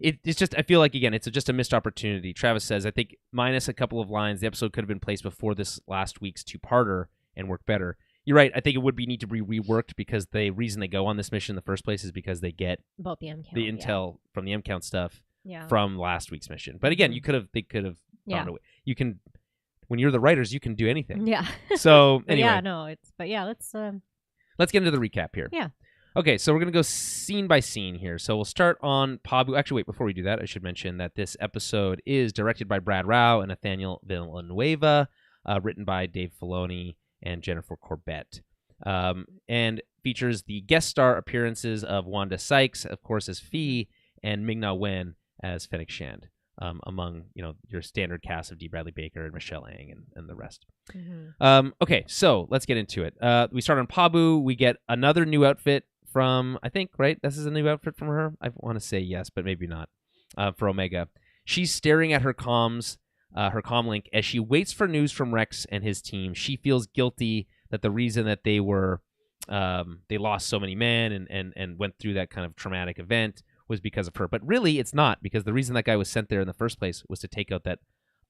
it's just, I feel like, again, it's just a missed opportunity. Travis says, I think minus a couple of lines, the episode could have been placed before this last week's 2-parter and worked better. You're right. I think it would need to be reworked because the reason they go on this mission in the first place is because they get about the M count, the intel from the M count stuff yeah. from last week's mission. But again, they could have gone away. You can, when you're the writers, you can do anything. Yeah. So anyway, let's get into the recap here. Yeah. Okay, so we're going to go scene by scene here. So we'll start on Pabu. Actually, wait, before we do that, I should mention that this episode is directed by Brad Rao and Nathaniel Villanueva, written by Dave Filoni and Jennifer Corbett, and features the guest star appearances of Wanda Sykes, of course, as Fee, and Ming-Na Wen as Fennec Shand, among your standard cast of D. Bradley Baker and Michelle Ang and the rest. Mm-hmm. Okay, so let's get into it. We start on Pabu. We get another new outfit from, I think, right? This is a new outfit from her. I want to say yes, but maybe not. For Omega, she's staring at her comms, her comlink, as she waits for news from Rex and his team. She feels guilty that the reason that they lost so many men and went through that kind of traumatic event was because of her. But really, it's not, because the reason that guy was sent there in the first place was to take out that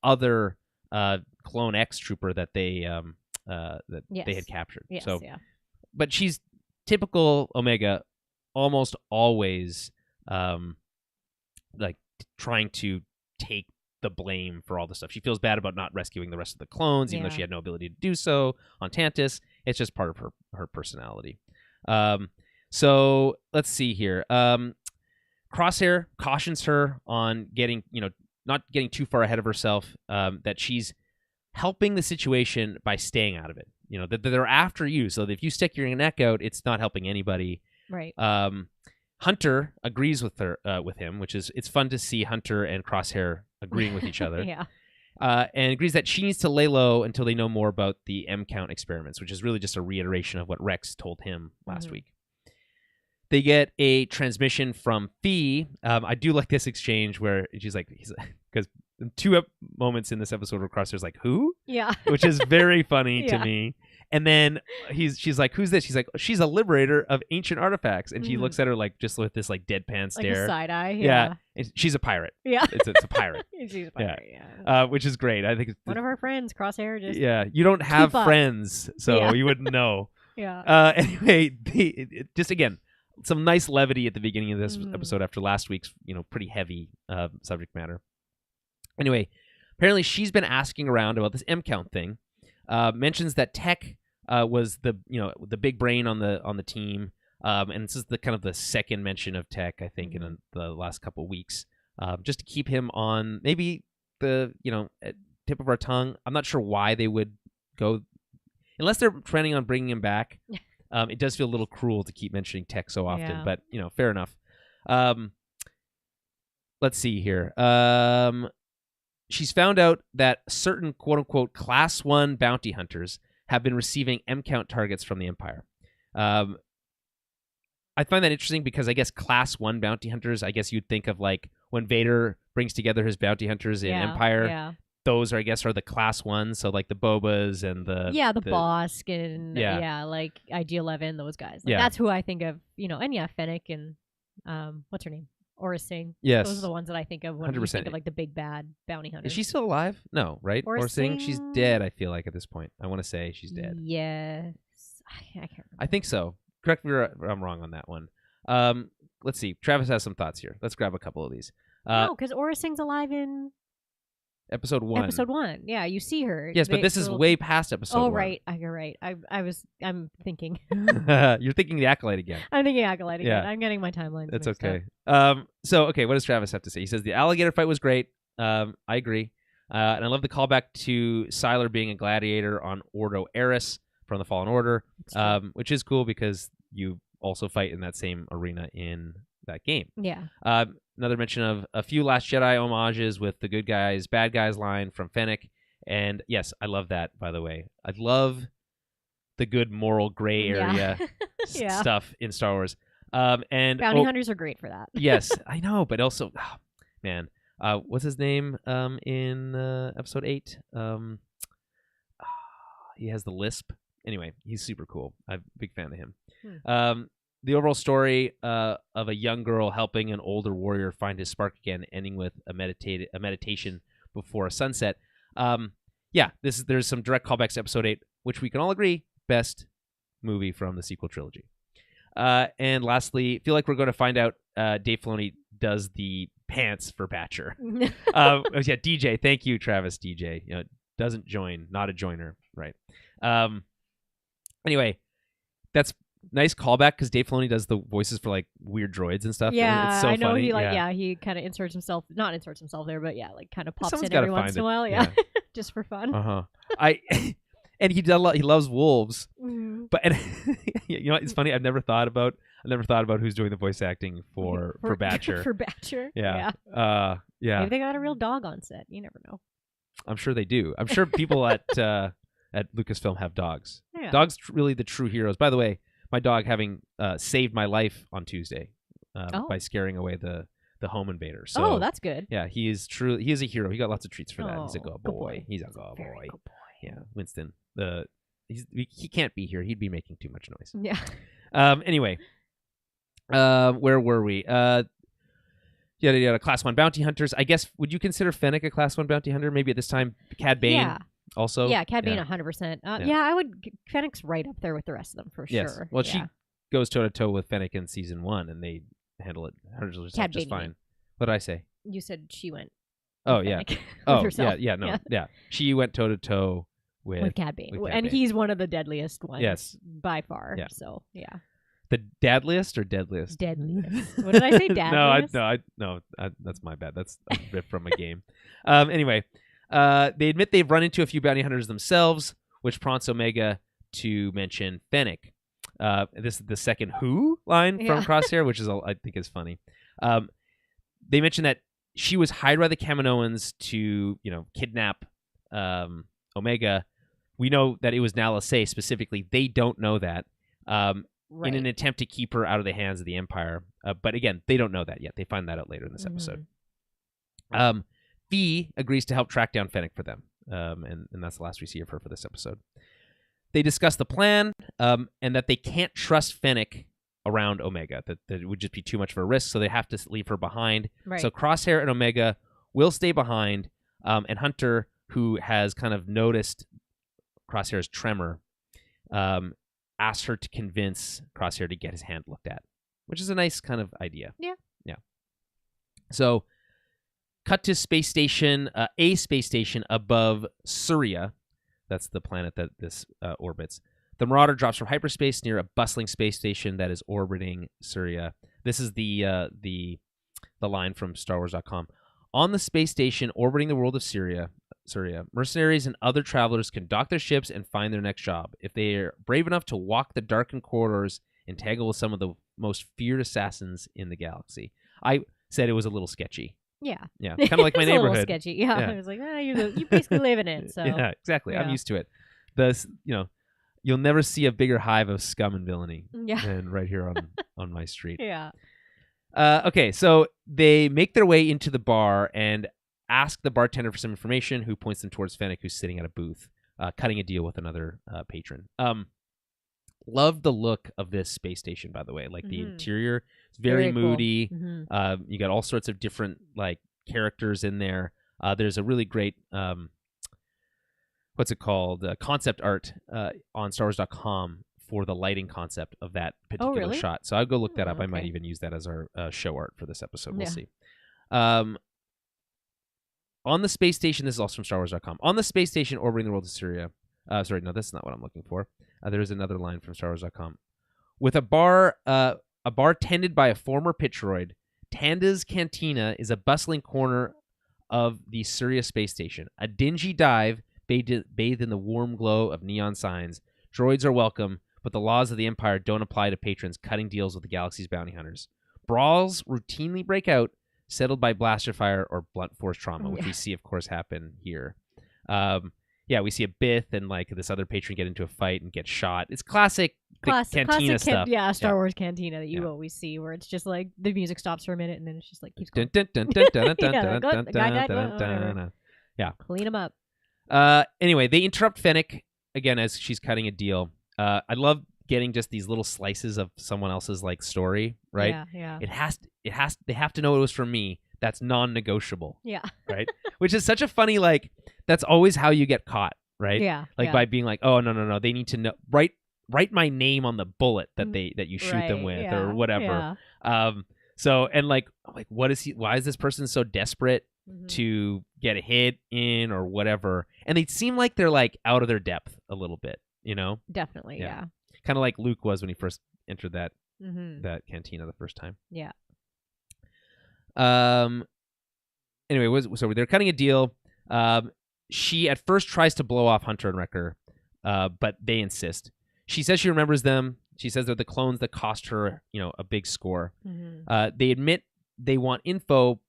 other Clone X trooper that they had captured. Yes, so, but she's typical Omega, almost always trying to take the blame for all the stuff. She feels bad about not rescuing the rest of the clones, even though she had no ability to do so on Tantus. It's just part of her personality. So let's see here. Crosshair cautions her on not getting too far ahead of herself, that she's helping the situation by staying out of it. That they're after you, so that if you stick your neck out, it's not helping anybody. Right. Hunter agrees with him, which is, it's fun to see Hunter and Crosshair agreeing with each other. Yeah. And agrees that she needs to lay low until they know more about the M count experiments, which is really just a reiteration of what Rex told him last week. They get a transmission from Fee. I do like this exchange where he's like, because two moments in this episode where Crosshair's like, who? Yeah. Which is very funny to me. And then she's like, who's this? She's like, she's a liberator of ancient artifacts. And she looks at her just with this deadpan stare. Like a side eye. Yeah. And she's a pirate. Yeah. It's a pirate. She's a pirate, yeah. Which is great. I think one of our friends, Crosshair, just you don't have friends, so you wouldn't know. Yeah. Anyway, just again, some nice levity at the beginning of this episode after last week's, pretty heavy subject matter. Anyway, apparently she's been asking around about this M count thing. Mentions that Tech was the big brain on the team, and this is the kind of the second mention of Tech, I think, in the last couple of weeks, just to keep him on maybe the tip of our tongue. I'm not sure why they would go, unless they're planning on bringing him back. It does feel a little cruel to keep mentioning Tech so often, but fair enough. let's see here. She's found out that certain quote-unquote Class 1 bounty hunters have been receiving M-count targets from the Empire. I find that interesting because I guess Class 1 bounty hunters, I guess you'd think of like when Vader brings together his bounty hunters in Empire. Yeah. Those are, I guess, are the Class 1s, so like the Bobas and the Bosk and like IG-11, those guys. Like, Yeah. that's who I think of, and Fennec and what's her name? Aura Singh. Yes. Those are the ones that I think of when you 100%. think of like the big bad bounty hunters. Is she still alive? No, right? Aura Singh, she's Singh? dead, I feel like, at this point. I want to say she's dead. Yes. I can't remember. I think so. Correct me if I'm wrong on that one. Let's see. Travis has some thoughts here. Let's grab a couple of these. No, because Aura Singh's alive in Episode 1. Episode 1. Yeah, you see her. Yes, but this is way past episode 1. Oh, right. You're right. I'm thinking. You're thinking the Acolyte again. I'm thinking Acolyte again. Yeah. I'm getting my timelines That's mixed okay. up. What does Travis have to say? He says the alligator fight was great. I agree. And I love the callback to Sylar being a gladiator on Ordo Eris from the Fallen Order, which is cool because you also fight in that same arena in that game. Yeah. Another mention of a few Last Jedi homages with the good guys, bad guys line from Fennec. And yes, I love that, by the way. I love the good moral gray area stuff in Star Wars. And Bounty hunters are great for that. Yes, I know, but also, man, what's his name in episode 8? He has the lisp. Anyway, he's super cool. I'm a big fan of him. The overall story of a young girl helping an older warrior find his spark again, ending with a meditation before a sunset. There's some direct callbacks to episode 8, which we can all agree, best movie from the sequel trilogy. And lastly, feel like we're going to find out Dave Filoni does the pants for Batcher. DJ. Thank you, Travis. DJ. Doesn't join, not a joiner. Right. Anyway, that's nice callback because Dave Filoni does the voices for like weird droids and stuff. Yeah, and it's so I know funny. he kind of not inserts himself there, but like kind of pops Someone's in every once in a while. Yeah, just for fun. And he loves wolves. Mm-hmm. But what? It's funny. I've never thought about who's doing the voice acting for Batcher. For Batcher. Yeah. Maybe they got a real dog on set. You never know. I'm sure they do. I'm sure people at Lucasfilm have dogs. Yeah. Dogs really the true heroes. By the way, my dog having saved my life on Tuesday by scaring away the home invader. So, that's good. Yeah, he is a hero. He got lots of treats for that. He's a good boy. boy. He's a good boy. Very good boy. Yeah, Winston. He can't be here. He'd be making too much noise. Yeah. Anyway, where were we? Class 1 bounty hunters. I guess, would you consider Fennec a Class 1 bounty hunter? Maybe at this time, Cad Bane. Yeah. Also, yeah, Cad Bane 100%. I would. Fennec's right up there with the rest of them for sure. Well, she goes toe to toe with Fennec in season 1, and they handle it Cad just Bane, fine. What did I say? You said she went. Oh yeah. With herself. Yeah. She went toe to toe with Cad Bane, with Cad and Bane. he's one of the deadliest ones. Yes. By far. Yeah. So yeah. The deadliest or deadliest? Deadliest. What did I say? Deadliest? No, that's my bad. That's a rip from a game. Anyway, they admit they've run into a few bounty hunters themselves, which prompts Omega to mention Fennec. This is the second "who" line from Crosshair, which is I think is funny. They mention that she was hired by the Kaminoans to kidnap Omega. We know that it was Nala Se specifically. They don't know that. In an attempt to keep her out of the hands of the Empire. But again, they don't know that yet. They find that out later in this episode. Fee agrees to help track down Fennec for them. And that's the last we see of her for this episode. They discuss the plan and that they can't trust Fennec around Omega, that it would just be too much of a risk, so they have to leave her behind. Right. So Crosshair and Omega will stay behind, and Hunter, who has kind of noticed Crosshair's tremor, asks her to convince Crosshair to get his hand looked at, which is a nice kind of idea. Yeah. So, cut to space station, a space station above Surya. That's the planet that this orbits. The Marauder drops from hyperspace near a bustling space station that is orbiting Surya. This is the line from StarWars.com. On the space station orbiting the world of Surya, mercenaries and other travelers can dock their ships and find their next job. If they are brave enough to walk the darkened corridors and tangle with some of the most feared assassins in the galaxy. I said it was a little sketchy. Yeah. Yeah, kind of like my It's a little neighborhood. sketchy. Yeah. Yeah. I was like, you basically live in it. So Yeah, exactly. I'm Yeah. used to it. You'll never see a bigger hive of scum and villainy than right here on my street. Yeah. Okay, so they make their way into the bar and ask the bartender for some information, who points them towards Fennec, who's sitting at a booth, cutting a deal with another patron. Love the look of this space station, by the way. Like the interior, it's very moody. Cool. You got all sorts of different like characters in there. There's a really great what's it called? Concept art on StarWars.com for the lighting concept of that particular really? shot. So I'll go look that up. Okay. I might even use that as our show art for this episode. We'll Yeah. see. On the space station, this is also from StarWars.com. On the space station orbiting the world of Syria. Sorry, no, that's not what I'm looking for. There's another line from StarWars.com. With a bar tended by a former Pitchroid, Tanda's Cantina is a bustling corner of the Syria space station. A dingy dive bathed in the warm glow of neon signs. Droids are welcome, but the laws of the Empire don't apply to patrons cutting deals with the galaxy's bounty hunters. Brawls routinely break out, settled by blaster fire or blunt force trauma, which we see, of course, happen here. We see a Bith and like this other patron get into a fight and get shot. It's classic cantina stuff. Star Wars cantina that you always see, where it's just like the music stops for a minute and then it's just like keeps going. Yeah, clean them up. Anyway, they interrupt Fennec again as she's cutting a deal. I love getting just these little slices of someone else's like story, right? Yeah. They have to know it was from me. That's non-negotiable. Yeah. Right? Which is such a funny, like, that's always how you get caught, right? Yeah. Like by being like, oh no. They need to know write my name on the bullet that you shoot them with or whatever. Yeah. So and like why is this person so desperate to get a hit in or whatever? And they seem like they're like out of their depth a little bit, you know? Definitely, yeah. Kind of like Luke was when he first entered that cantina the first time. Yeah. Anyway, so they're cutting a deal. She at first tries to blow off Hunter and Wrecker, but they insist. She says she remembers them. She says they're the clones that cost her, a big score. They admit they want info,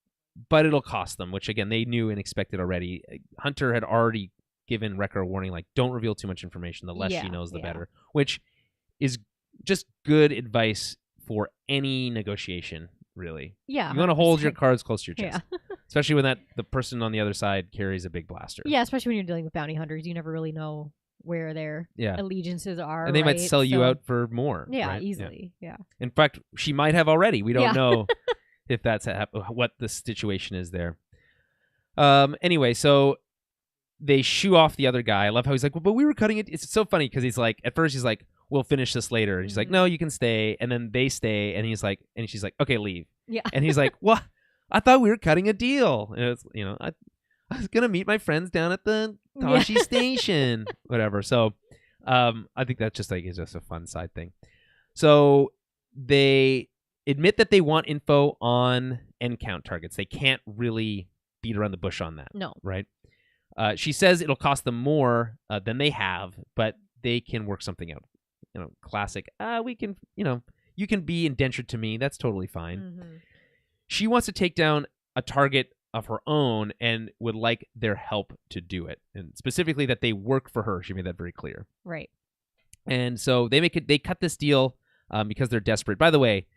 but it'll cost them, which again they knew and expected already. Hunter had already given Wrecker a warning, like don't reveal too much information. The less she knows, the better. Which is just good advice for any negotiation, really. Yeah, you want to hold your cards close to your chest, especially when the person on the other side carries a big blaster. Yeah, especially when you're dealing with bounty hunters, you never really know where their allegiances are, and they might sell you out for more. Yeah, right? easily. Yeah. In fact, she might have already. We don't know if that's what the situation is there. Anyway, so they shoo off the other guy. I love how he's like, well, but we were cutting it. It's so funny because he's like, at first he's like, we'll finish this later. And she's like, no, you can stay. And then they stay. And he's like, and she's like, okay, leave. Yeah. And he's like, what? I thought we were cutting a deal. And it's, I was going to meet my friends down at the Tashi station, whatever. So I think that's just is just a fun side thing. So they admit that they want info on end count targets. They can't really beat around the bush on that. No. Right? She says it'll cost them more than they have, but they can work something out. Classic. We can, you can be indentured to me. That's totally fine. She wants to take down a target of her own and would like their help to do it. And specifically that they work for her. She made that very clear. Right. And so they cut this deal because they're desperate. By the way,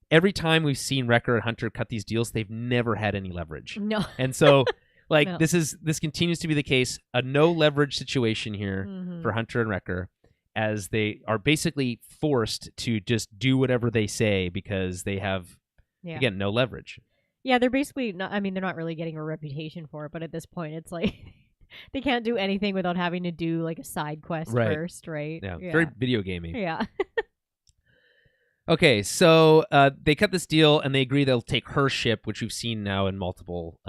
every time we've seen Wrecker and Hunter cut these deals, they've never had any leverage. No. And so this continues to be the case, a no leverage situation here for Hunter and Wrecker, as they are basically forced to just do whatever they say because they have, again, no leverage. Yeah, they're basically not, they're not really getting a reputation for it, but at this point it's like they can't do anything without having to do like a side quest first, right? Yeah, very video gamey. Yeah. Okay, so they cut this deal and they agree they'll take her ship, which we've seen now in multiple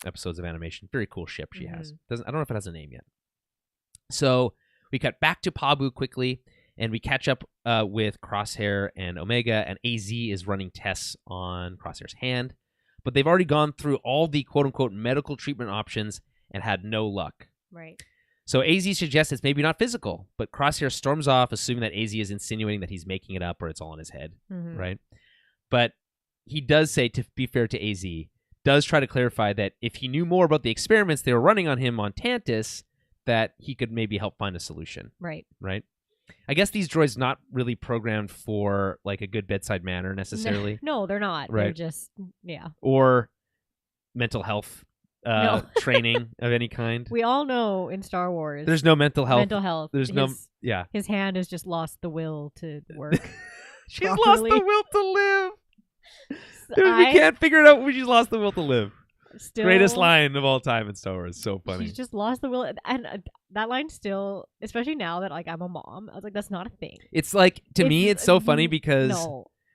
episodes of animation. Very cool ship she has. I don't know if it has a name yet. So we cut back to Pabu quickly, and we catch up with Crosshair and Omega, and AZ is running tests on Crosshair's hand. But they've already gone through all the quote-unquote medical treatment options and had no luck. Right. So AZ suggests it's maybe not physical, but Crosshair storms off, assuming that AZ is insinuating that he's making it up or it's all in his head, right? But he does say, to be fair to AZ, does try to clarify that if he knew more about the experiments they were running on him on Tantus, that he could maybe help find a solution. Right. Right. I guess these droids not really programmed for like a good bedside manner necessarily. No, they're not. Right. They're just or mental health training of any kind. We all know in Star Wars there's no mental health. There's his hand has just lost the will to work. She's lost the will to live. Dude, we can't figure it out when she's lost the will to live. Still, greatest line of all time in Star Wars. So funny. She's just lost the will, and that line still, especially now that like I'm a mom, I was like, that's not a thing. It's like to me, it's so funny because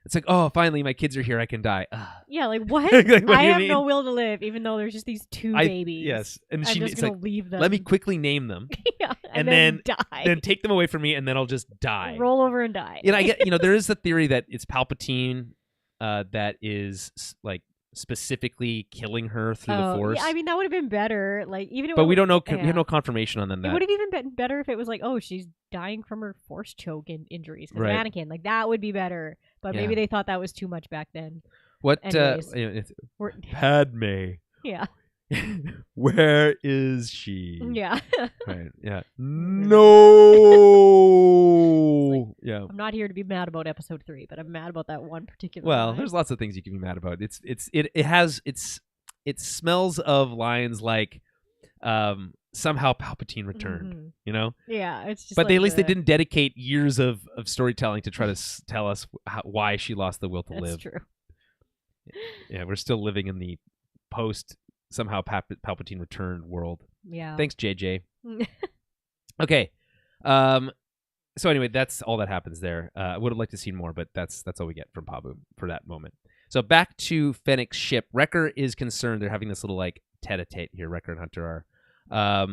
it's like, oh, finally my kids are here. I can die. Yeah, like what? Like, what I have mean? no will to live, even though there's just these two babies. Yes, and I'm just gonna leave them. Let me quickly name them. Yeah, and then die. Then take them away from me, and then I'll just die. Roll over and die. And I get, there is the theory that it's Palpatine that is like specifically killing her through the Force. Yeah, I mean that would have been better. Like but we don't know. We have no confirmation on them. It would have even been better if it was like, oh, she's dying from her Force choke and injuries because right. Anakin. Like that would be better. But maybe they thought that was too much back then. What? Padme. Yeah. Where is she? Yeah. Right. Yeah. No. Yeah. I'm not here to be mad about Episode 3, but I'm mad about that one particular. Well, line. there's lots of things you can be mad about. It smells of lines like somehow Palpatine returned. Mm-hmm. Yeah, it's just. But at least they didn't dedicate years of storytelling to try to tell us why she lost the will to live. That's true. Yeah, we're still living in the post somehow Palpatine returned world. Yeah. Thanks, JJ. Okay. So anyway, that's all that happens there. I would have liked to see more, but that's all we get from Pabu for that moment. So back to Fennec's ship. Wrecker is concerned. They're having this little like tete-a-tete here. Wrecker and Hunter are.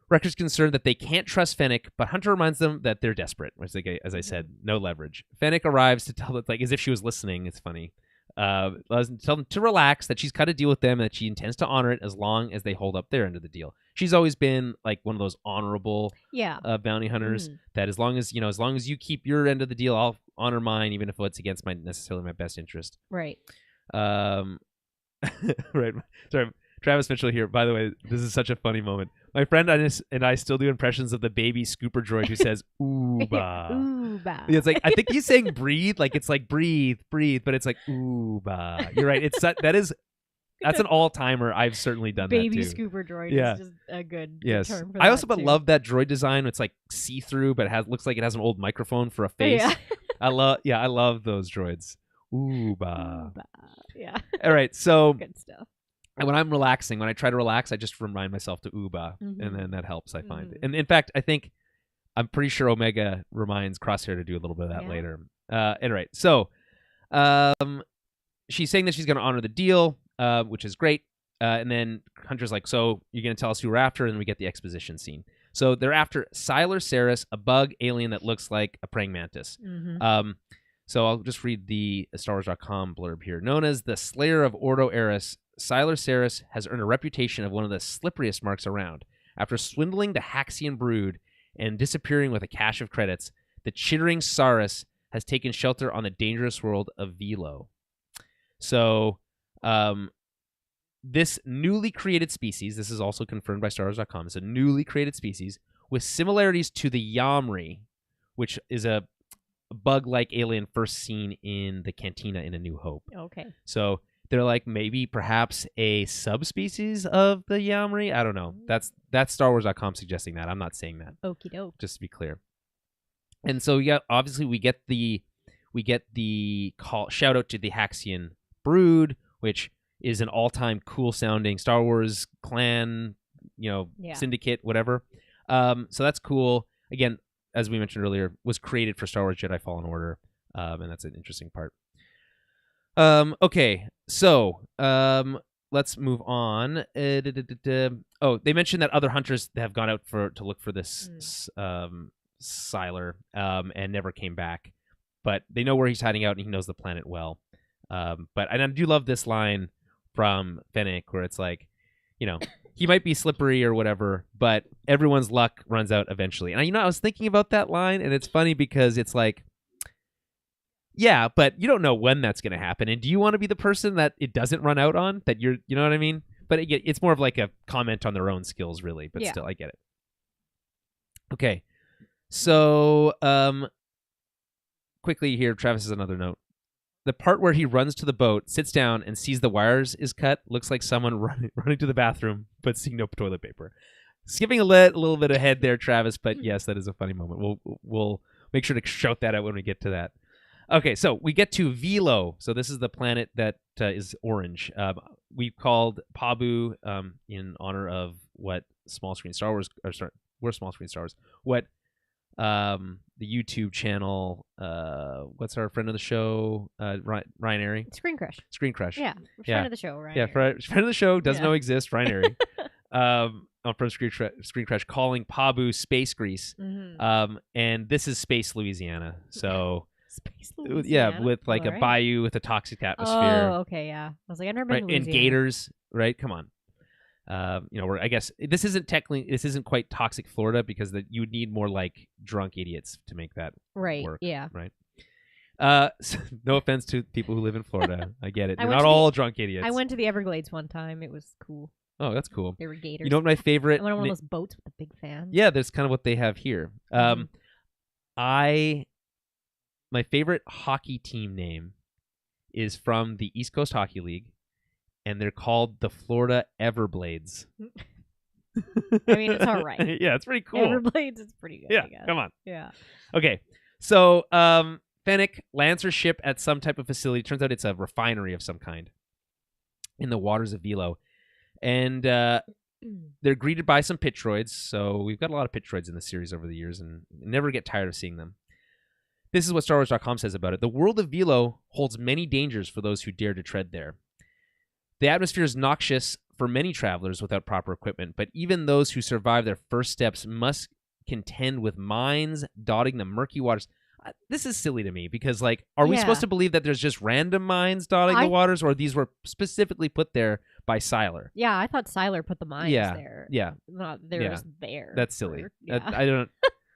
Wrecker's concerned that they can't trust Fennec, but Hunter reminds them that they're desperate. Which, like, as I said, no leverage. Fennec arrives to tell them, like, as if she was listening. It's funny. Tell them to relax, that she's cut a deal with them, and that she intends to honor it as long as they hold up their end of the deal. She's always been like one of those honorable bounty hunters that as long as you keep your end of the deal, I'll honor mine, even if it's against necessarily my best interest. Right. Right. Sorry, Travis Mitchell here. By the way, this is such a funny moment. My friend and I still do impressions of the baby scooper droid who says "ooba." Ooba. It's like, I think he's saying breathe, like it's like breathe, but it's like ooba. You're right. That's an all-timer. I've certainly done baby that too. Scooper droid is just a good term for I also too. love that droid design. It's like see-through, but looks like it has an old microphone for a face. Yeah. I love those droids. Ooba. Yeah. All right, so good stuff. And when I'm relaxing, when I try to relax, I just remind myself to Uba, and then that helps, I find. And in fact, I'm pretty sure Omega reminds Crosshair to do a little bit of that later. Anyway, so she's saying that she's going to honor the deal, which is great. And then Hunter's like, so you're going to tell us who we're after? And then we get the exposition scene. So they're after Siler Saris, a bug alien that looks like a praying mantis. So I'll just read the StarWars.com blurb here. Known as the Slayer of Ordo Eris, Siler Saris has earned a reputation of one of the slipperiest marks around. After swindling the Haxian brood and disappearing with a cache of credits, the chittering Saris has taken shelter on the dangerous world of Velo. So, this newly created species, this is also confirmed by StarWars.com, it's a newly created species with similarities to the Yamri, which is a bug-like alien first seen in the Cantina in A New Hope. Okay. So they're like maybe perhaps a subspecies of the Yamri. I don't know. That's StarWars.com suggesting that. I'm not saying that. Okie doke. Just to be clear. And so obviously we get the call shout out to the Haxian brood, which is an all-time cool sounding Star Wars clan, syndicate, whatever. So that's cool. Again, as we mentioned earlier, was created for Star Wars Jedi Fallen Order, and that's an interesting part. Okay, so let's move on. Oh, they mentioned that other hunters have gone out to look for this Siler and never came back, but they know where he's hiding out and he knows the planet well. And I do love this line from Fennec where it's like, he might be slippery or whatever, but everyone's luck runs out eventually. And I was thinking about that line, and it's funny because it's like, Yeah, but you don't know when that's going to happen. And do you want to be the person that it doesn't run out on? That you know what I mean? But it's more of like a comment on their own skills, really. But still, I get it. Okay. So, quickly here, Travis has another note. The part where he runs to the boat, sits down, and sees the wires is cut looks like someone running to the bathroom, but seeing no toilet paper. Skipping a little bit ahead there, Travis, but yes, that is a funny moment. We'll make sure to shout that out when we get to that. Okay, so we get to Velo. So this is the planet that is orange. We called Pabu in honor of what Small Screen Star Wars, we're Small Screen Star Wars. What the YouTube channel, what's our friend of the show, Ryan Airy? Screen Crush. Screen Crush. Yeah, friend of the show, Ryan. Yeah, friend of the show, doesn't know exist, Ryan Airy. From Screen Crush, calling Pabu Space Grease. Mm-hmm. And this is Space Louisiana. So Space Louisiana? Yeah, with like a bayou with a toxic atmosphere. Oh, okay, yeah. I was like, I've never been to Louisiana. And gators, right? Come on. I guess this isn't quite toxic Florida because you would need more like drunk idiots to make that work. Yeah. Right. So no offense to people who live in Florida. I get it. You're not all drunk idiots. I went to the Everglades one time. It was cool. Oh, that's cool. They were gators. You know what my favorite? I went on one of those boats with the big fans. Yeah, that's kind of what they have here. My favorite hockey team name is from the East Coast Hockey League, and they're called the Florida Everblades. I mean, it's all right. Yeah, it's pretty cool. Everblades is pretty good. Yeah, I guess. come on. Yeah. Okay, so Fennec lands her ship at some type of facility. Turns out it's a refinery of some kind in the waters of Velo. And they're greeted by some pit droids. So we've got a lot of pit droids in the series over the years and never get tired of seeing them. This is what StarWars.com says about it. The world of Velo holds many dangers for those who dare to tread there. The atmosphere is noxious for many travelers without proper equipment, but even those who survive their first steps must contend with mines dotting the murky waters. This is silly to me because, like, are we supposed to believe that there's just random mines dotting the waters, or these were specifically put there by Siler? Yeah, I thought Siler put the mines there. Yeah. They're just there. That's silly. I don't...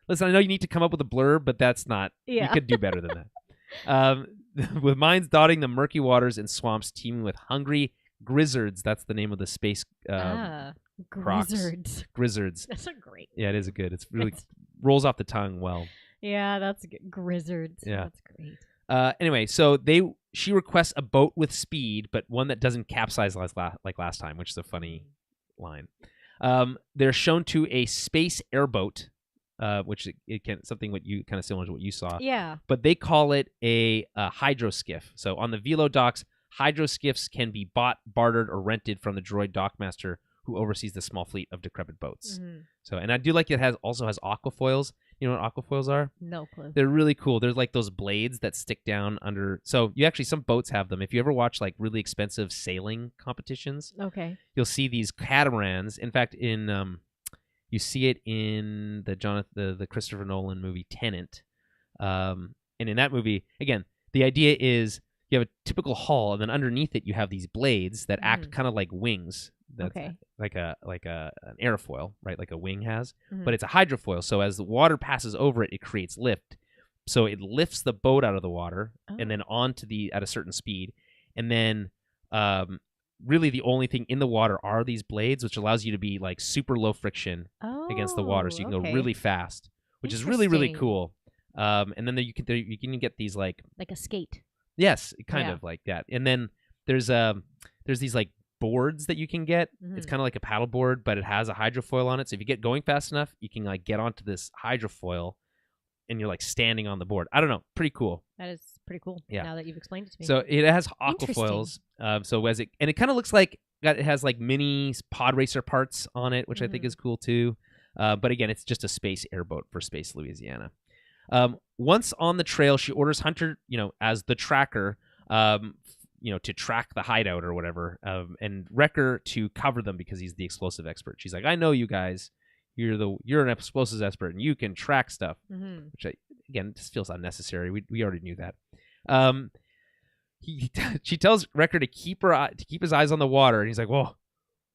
Listen, I know you need to come up with a blurb, but that's not... Yeah. You could do better than that. With mines dotting the murky waters and swamps teeming with hungry grizzards. That's the name of the space grizzards. Grizzards. That's a great... Yeah, it is a good... It's really... rolls off the tongue well. Yeah, that's good. Grizzards. Yeah. That's great. Anyway, so she requests a boat with speed, but one that doesn't capsize like last time, which is a funny line. They're shown to a space airboat, which it can something what you kind of similar to what you saw. Yeah. But they call it a hydroskiff. So on the Velo docks, hydroskiffs can be bought, bartered, or rented from the droid dockmaster who oversees the small fleet of decrepit boats. Mm-hmm. So, and I do like it also has aquafoils. You know what aquafoils are? No clue. They're really cool. There's like those blades that stick down under. So you actually, some boats have them. If you ever watch like really expensive sailing competitions, okay, you'll see these catamarans. In fact, you see it in the Christopher Nolan movie Tenet. And in that movie, again, the idea is you have a typical hull, and then underneath it you have these blades that act kind of like wings. That's like an airfoil, right? Like a wing has, but it's a hydrofoil. So as the water passes over it, it creates lift. So it lifts the boat out of the water and then onto at a certain speed. And then really the only thing in the water are these blades, which allows you to be like super low friction against the water. So you can go really fast, which is really, really cool. And then you can get these like a skate. Yes, kind of like that. And then there's these like boards that you can get. It's kind of like a paddle board, but it has a hydrofoil on it. So if you get going fast enough, you can like get onto this hydrofoil and you're like standing on the board. I don't know. Pretty cool. That is pretty cool. Yeah. Now that you've explained it to me. So it has aquafoils. So it kind of looks like it has like mini pod racer parts on it, which I think is cool too. But again, it's just a space airboat for Space Louisiana. Once on the trail, she orders Hunter, as the tracker, to track the hideout or whatever, and Wrecker to cover them because he's the explosive expert. She's like, I know you guys. You're an explosives expert and you can track stuff, which again just feels unnecessary. We already knew that. She tells Wrecker to keep his eyes on the water, and he's like, "Whoa,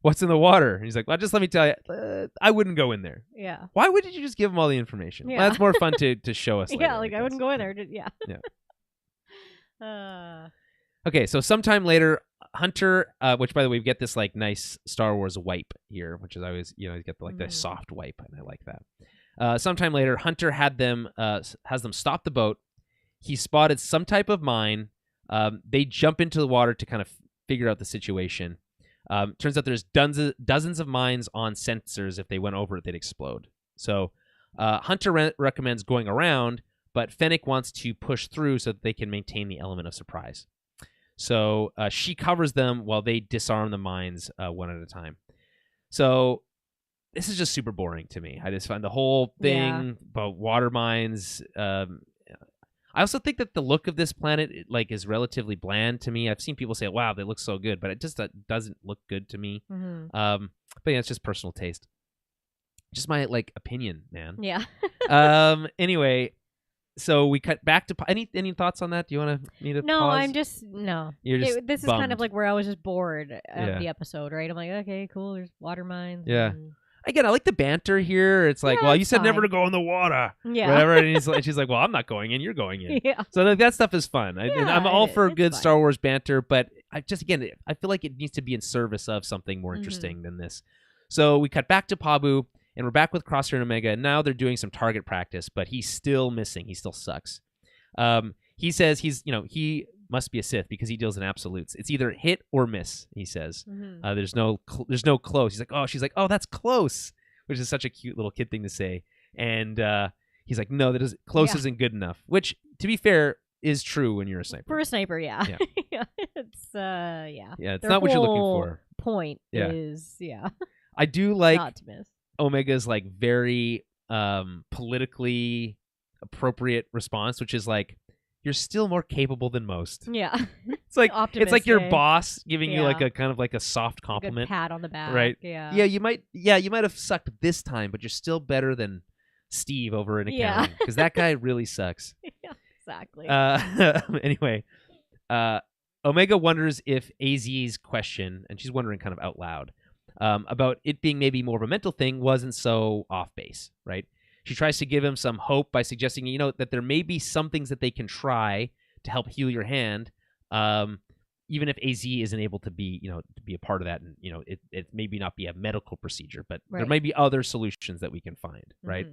what's in the water?" And he's like, "Well, just let me tell you, I wouldn't go in there." Yeah. Why wouldn't you just give him all the information? Yeah. Well, that's more fun to show us. Yeah, later, I wouldn't go in there. Yeah. Okay, so sometime later, Hunter, which by the way, we get this like nice Star Wars wipe here, which is always, you get the, like the soft wipe, and I like that. Sometime later, Hunter has them stop the boat. He spotted some type of mine. They jump into the water to kind of figure out the situation. Turns out there's dozens of mines on sensors. If they went over it, they'd explode. So Hunter recommends going around, but Fennec wants to push through so that they can maintain the element of surprise. So she covers them while they disarm the mines one at a time. So this is just super boring to me. I just find the whole thing about water mines. I also think that the look of this planet is relatively bland to me. I've seen people say, "Wow, they look so good," but it just doesn't look good to me. Mm-hmm. But yeah, it's just personal taste. Just my opinion, man. Yeah. Anyway. So we cut back to any thoughts on that? Do you want me to? No, pause? I'm just no. You're just this bummed. is kind of like where I was just bored of the episode, right? I'm like, okay, cool. There's water mines. Yeah. Again, I like the banter here. It's like, well, you said never to go in the water. Yeah. Whatever. And she's like, well, I'm not going in. You're going in. Yeah. So that stuff is fun. I'm all for good fun. Star Wars banter, but I feel like it needs to be in service of something more interesting than this. So we cut back to Pabu, and we're back with Crosshair and Omega, and now they're doing some target practice, but he's still missing. He still sucks. He says he must be a Sith because he deals in absolutes. It's either hit or miss, he says. Mm-hmm. There's no close. He's like, she's like, oh, that's close, which is such a cute little kid thing to say. And he's like, no, close isn't good enough, which, to be fair, is true when you're a sniper. For a sniper, yeah. Yeah. It's Yeah, it's Their not what you're looking for. Point is, I do like not to miss. Omega's very politically appropriate response, which is like, you're still more capable than most. Yeah. It's like your boss giving you a kind of a soft compliment. A good pat on the back. Right. Yeah. Yeah, you might have sucked this time, but you're still better than Steve over in accounting. Because that guy really sucks. Yeah, exactly. Anyway, Omega wonders if AZ's question, and she's wondering kind of out loud, about it being maybe more of a mental thing wasn't so off base, right? She tries to give him some hope by suggesting, that there may be some things that they can try to help heal your hand, even if AZ isn't able to be a part of that, and it maybe not be a medical procedure, but there might be other solutions that we can find, right?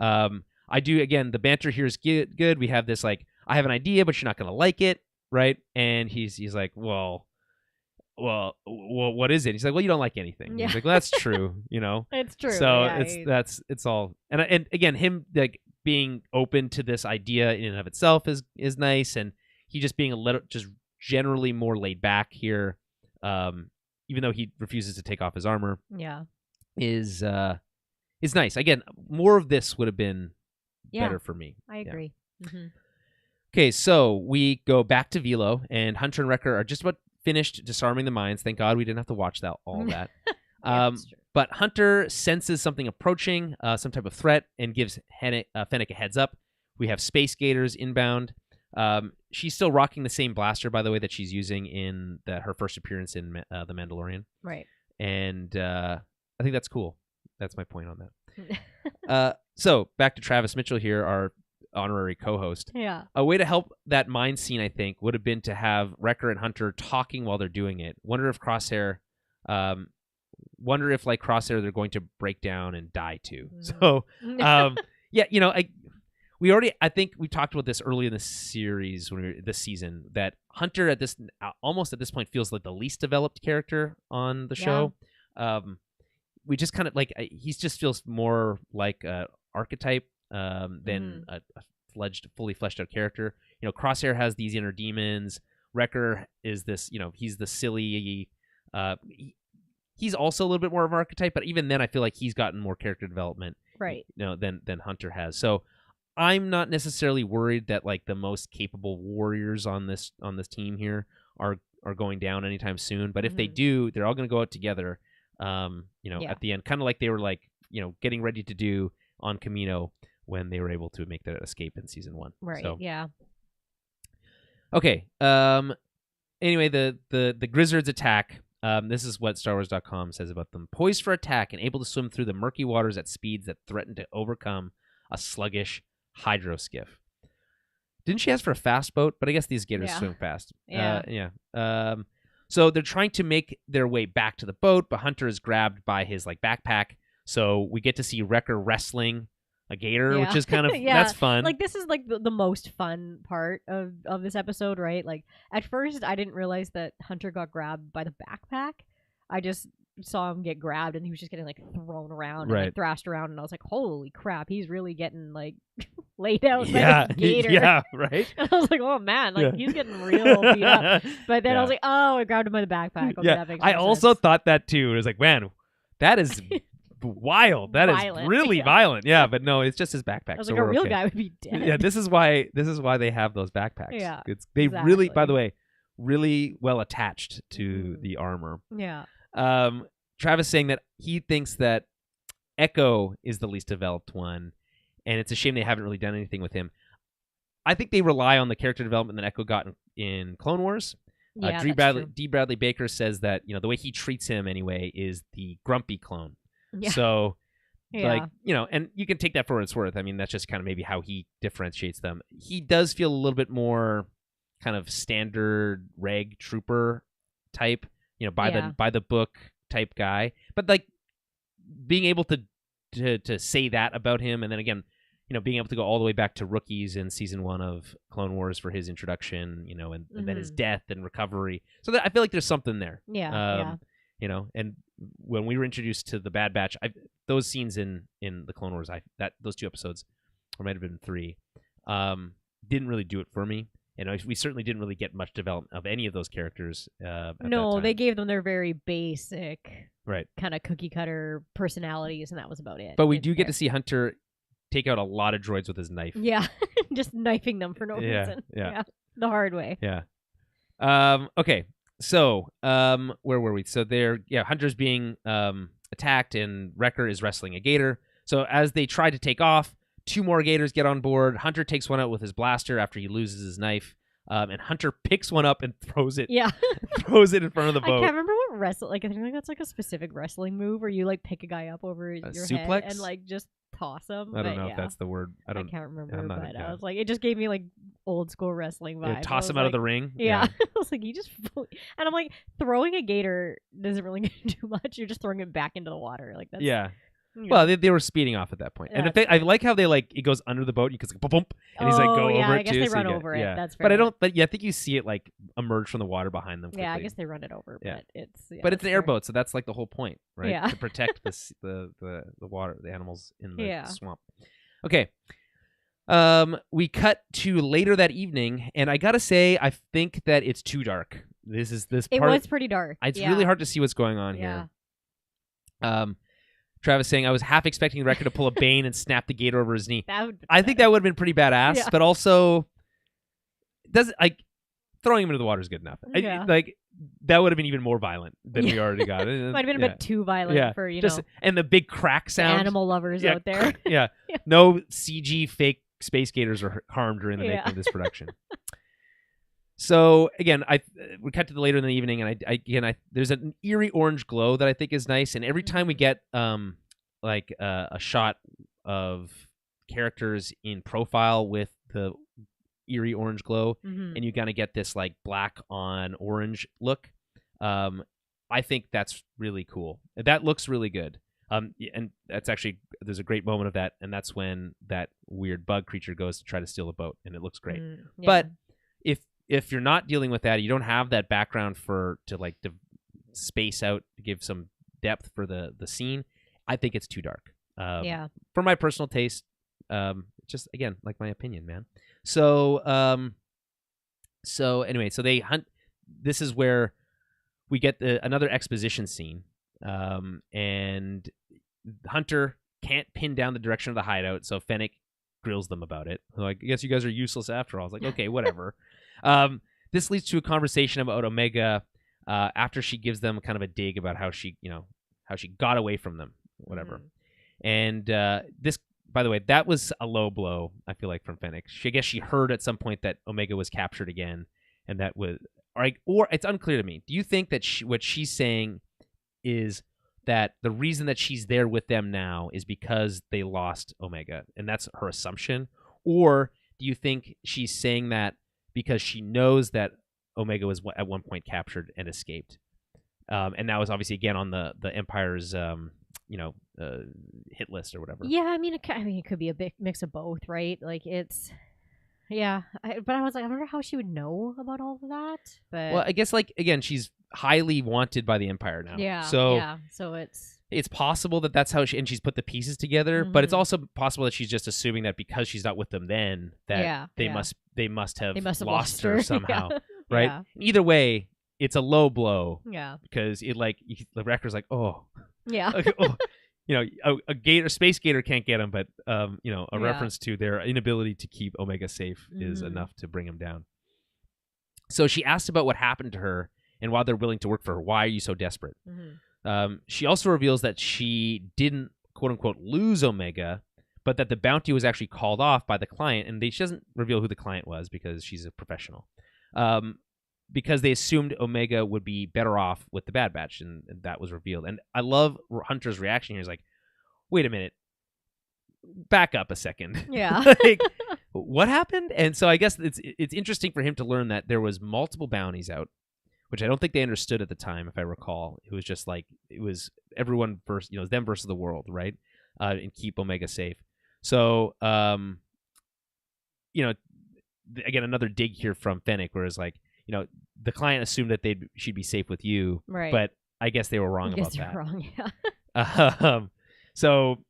I do, again, the banter here is good. We have this I have an idea, but you're not going to like it, right? And he's like, well, what is it? He's like, well, you don't like anything. Yeah. He's like, well, that's true, It's true. So yeah, it's all, and again, him being open to this idea in and of itself is nice, and he just being a little just generally more laid back here, even though he refuses to take off his armor. Yeah, is nice. Again, more of this would have been better for me. I agree. Yeah. Mm-hmm. Okay, so we go back to Velo, and Hunter and Wrecker are just about finished disarming the mines. Thank God we didn't have to watch all that. But Hunter senses something approaching, some type of threat, and gives Fennec a heads up. We have Space Gators inbound. She's still rocking the same blaster, by the way, that she's using in her first appearance in The Mandalorian. Right. And I think that's cool. That's my point on that. So back to Travis Mitchell here, our honorary co-host. Yeah. A way to help that mine scene, I think, would have been to have Wrecker and Hunter talking while they're doing it. Wonder if Crosshair, Crosshair, they're going to break down and die too. So, I think we talked about this early in the series this season, that Hunter almost at this point feels like the least developed character on the show. We just kind of he just feels more like an archetype than a fully fleshed out character. Crosshair has these inner demons. Wrecker is this, he's the silly. He's also a little bit more of an archetype, but even then, I feel like he's gotten more character development, right? Than Hunter has. So I'm not necessarily worried that the most capable warriors on this team here are going down anytime soon. But if they do, they're all going to go out together. At the end, kind of like they were getting ready to do on Kamino when they were able to make that escape in season 1. Right. So, yeah. Okay. Anyway, the Grizzards attack. This is what StarWars.com says about them. Poised for attack and able to swim through the murky waters at speeds that threaten to overcome a sluggish hydroskiff. Didn't she ask for a fast boat? But I guess these gators swim fast. Yeah. So they're trying to make their way back to the boat, but Hunter is grabbed by his like backpack. So we get to see Wrecker wrestling a gator, which is kind of that's fun. Like this is like the most fun part of this episode, right? Like at first I didn't realize that Hunter got grabbed by the backpack. I just saw him get grabbed and he was just getting like thrown around and like thrashed around, and I was like, holy crap, he's really getting like laid out by this gator. Yeah, right. And I was like, oh man, like he's getting real beat up. But then I was like, oh, I grabbed him by the backpack. Okay, that makes I also sense. thought that too. It was like, man, that is wild. That is really violent. Yeah, but no, it's just his backpack. I was like, a real guy would be dead. Yeah, this is why they have those backpacks. Yeah, they really, by the way, really well attached to the armor. Yeah. Travis saying that he thinks that Echo is the least developed one, and it's a shame they haven't really done anything with him. I think they rely on the character development that Echo got in Clone Wars. Yeah, D. Bradley Baker says that the way he treats him anyway is the grumpy clone. Yeah. So, and you can take that for what it's worth. I mean, that's just kind of maybe how he differentiates them. He does feel a little bit more kind of standard reg trooper type, by the book type guy. But like being able to say that about him, and then again, being able to go all the way back to rookies in season 1 of Clone Wars for his introduction, and then his death and recovery. So I feel like there's something there. Yeah. And when we were introduced to the Bad Batch, those scenes in the Clone Wars, those 2 episodes, or might have been 3, didn't really do it for me. And we certainly didn't really get much development of any of those characters. No, they gave them their very basic, right, kind of cookie cutter personalities, and that was about it. But we do get to see Hunter take out a lot of droids with his knife. Yeah, just knifing them for no reason. Yeah, the hard way. Yeah. Okay. So, where were we? So Hunter's being attacked, and Wrecker is wrestling a gator. So as they try to take off, 2 more gators get on board. Hunter takes one out with his blaster after he loses his knife. And Hunter picks one up and throws it. Yeah. Throws it in front of the boat. I can't remember what I think that's like a specific wrestling move where you like pick a guy up over your suplex? head and like just toss him. I don't know if that's the word. I can't remember, but I was like, it just gave me like old school wrestling vibes. Toss him out of the ring. Yeah. I was like, and I'm like, throwing a gator doesn't really do much. You're just throwing it back into the water. Like that's Well, they were speeding off at that point, and I like how they it goes under the boat. You can boom, and he's like go over it. I guess too, they run over it. That's fair. But I don't. But I think you see it like emerge from the water behind them. Quickly. Yeah, I guess they run it over. Yeah. But it's an airboat, so that's like the whole point, right? Yeah. To protect the water, the animals in the swamp. Okay. We cut to later that evening, and I gotta say, I think that it's too dark. This part. It was pretty dark. It's really hard to see what's going on here. Travis saying, I was half expecting Wrecker to pull a Bane and snap the gator over his knee. I think that would have been pretty badass, but also throwing him into the water is good enough. That would have been even more violent than we already got. Might have been a bit too violent for, and the big crack sound. Animal lovers out there. No CG fake space gators are harmed during the making of this production. So again, we cut to the later in the evening, and there's an eerie orange glow that I think is nice. And every time we get a shot of characters in profile with the eerie orange glow, and you kind of get this like black on orange look, I think that's really cool. That looks really good. And that's actually, there's a great moment of that, and that's when that weird bug creature goes to try to steal a boat, and it looks great. But if you're not dealing with that, you don't have that background to space out to give some depth for the scene, I think it's too dark. For my personal taste, just again, like my opinion, man. So anyway, so they hunt. This is where we get another exposition scene, and Hunter can't pin down the direction of the hideout, so Fennec grills them about it. Like, I guess you guys are useless after all. I was like, okay, whatever. This leads to a conversation about Omega after she gives them kind of a dig about how she got away from them, whatever. And this, by the way, that was a low blow, I feel like, from Fennec. I guess she heard at some point that Omega was captured again, and that was or it's unclear to me. Do you think that what she's saying is that the reason that she's there with them now is because they lost Omega, and that's her assumption? Or do you think she's saying that because she knows that Omega was at one point captured and escaped, and now is obviously again on the Empire's hit list or whatever? Yeah, I mean, it could be a big mix of both, right? Like it's, yeah. But I was like, I wonder how she would know about all of that. But well, I guess like again, she's highly wanted by the Empire now. yeah, So yeah. So it's possible that that's how she's put the pieces together, but it's also possible that she's just assuming that because she's not with them then that they must have lost her somehow, right? Yeah. Either way, it's a low blow. Yeah. Because the Wrecker's like, oh, yeah. a space gator can't get him, but a reference to their inability to keep Omega safe is enough to bring him down. So she asked about what happened to her and why they're willing to work for her. Why are you so desperate? She also reveals that she didn't, quote unquote, lose Omega, but that the bounty was actually called off by the client, and she doesn't reveal who the client was because she's a professional. Because they assumed Omega would be better off with the Bad Batch, and that was revealed. And I love Hunter's reaction here. He's like, wait a minute, back up a second. Yeah. Like, what happened? And so I guess it's interesting for him to learn that there was multiple bounties out, which I don't think they understood at the time, if I recall. It was just like, it was everyone versus, them versus the world, right? And keep Omega safe. So, again, another dig here from Fennec, where it's like, the client assumed that she'd be safe with you, right? But I guess they were wrong about that. Wrong, yeah. So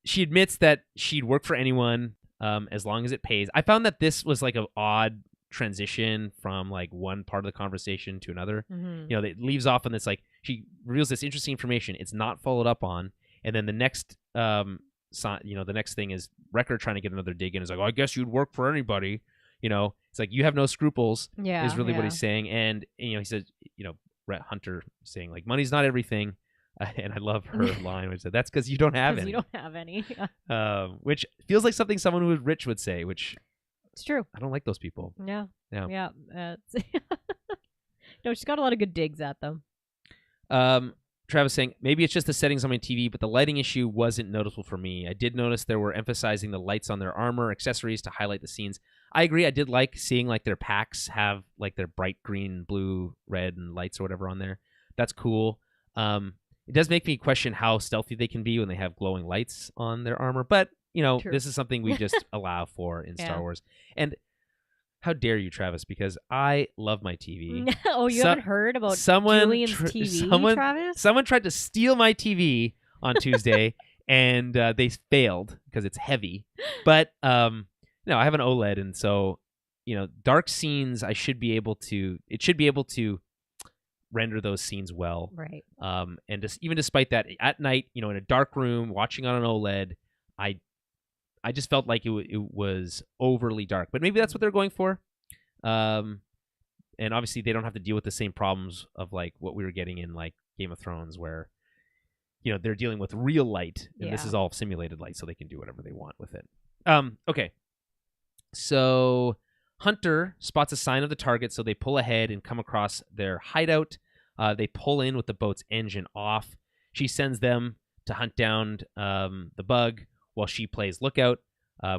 she admits that she'd work for anyone as long as it pays. I found that this was like an odd transition from like one part of the conversation to another. It leaves off on this, like, she reveals this interesting information. It's not followed up on, and then the next, the next thing is Wrecker trying to get another dig in. Is like, I guess you'd work for anybody. It's like, you have no scruples. Yeah, is really what he's saying. And he says, Brett Hunter saying like, money's not everything. And I love her line, which said, that's because you don't have any. You don't have any. Which feels like something someone who is rich would say, which it's true. I don't like those people. Yeah. No, she's got a lot of good digs at them. Travis saying, maybe it's just the settings on my TV, but the lighting issue wasn't noticeable for me. I did notice they were emphasizing the lights on their armor, accessories to highlight the scenes. I agree. I did like seeing like their packs have like their bright green, blue, red, and lights or whatever on there. That's cool. It does make me question how stealthy they can be when they have glowing lights on their armor, but True. This is something we just allow for in Star Wars. And how dare you, Travis? Because I love my TV. Oh, you haven't heard about Julian's TV, Travis? Someone tried to steal my TV on Tuesday, and they failed because it's heavy. But I have an OLED, and so dark scenes, it should be able to render those scenes well. Right. And even despite that, at night, in a dark room, watching on an OLED, I just felt like it was overly dark, but maybe that's what they're going for. And obviously they don't have to deal with the same problems of like what we were getting in like Game of Thrones, where they're dealing with real light, and this is all simulated light, so they can do whatever they want with it. Okay. So Hunter spots a sign of the target, so they pull ahead and come across their hideout. They pull in with the boat's engine off. She sends them to hunt down the bug, while she plays lookout,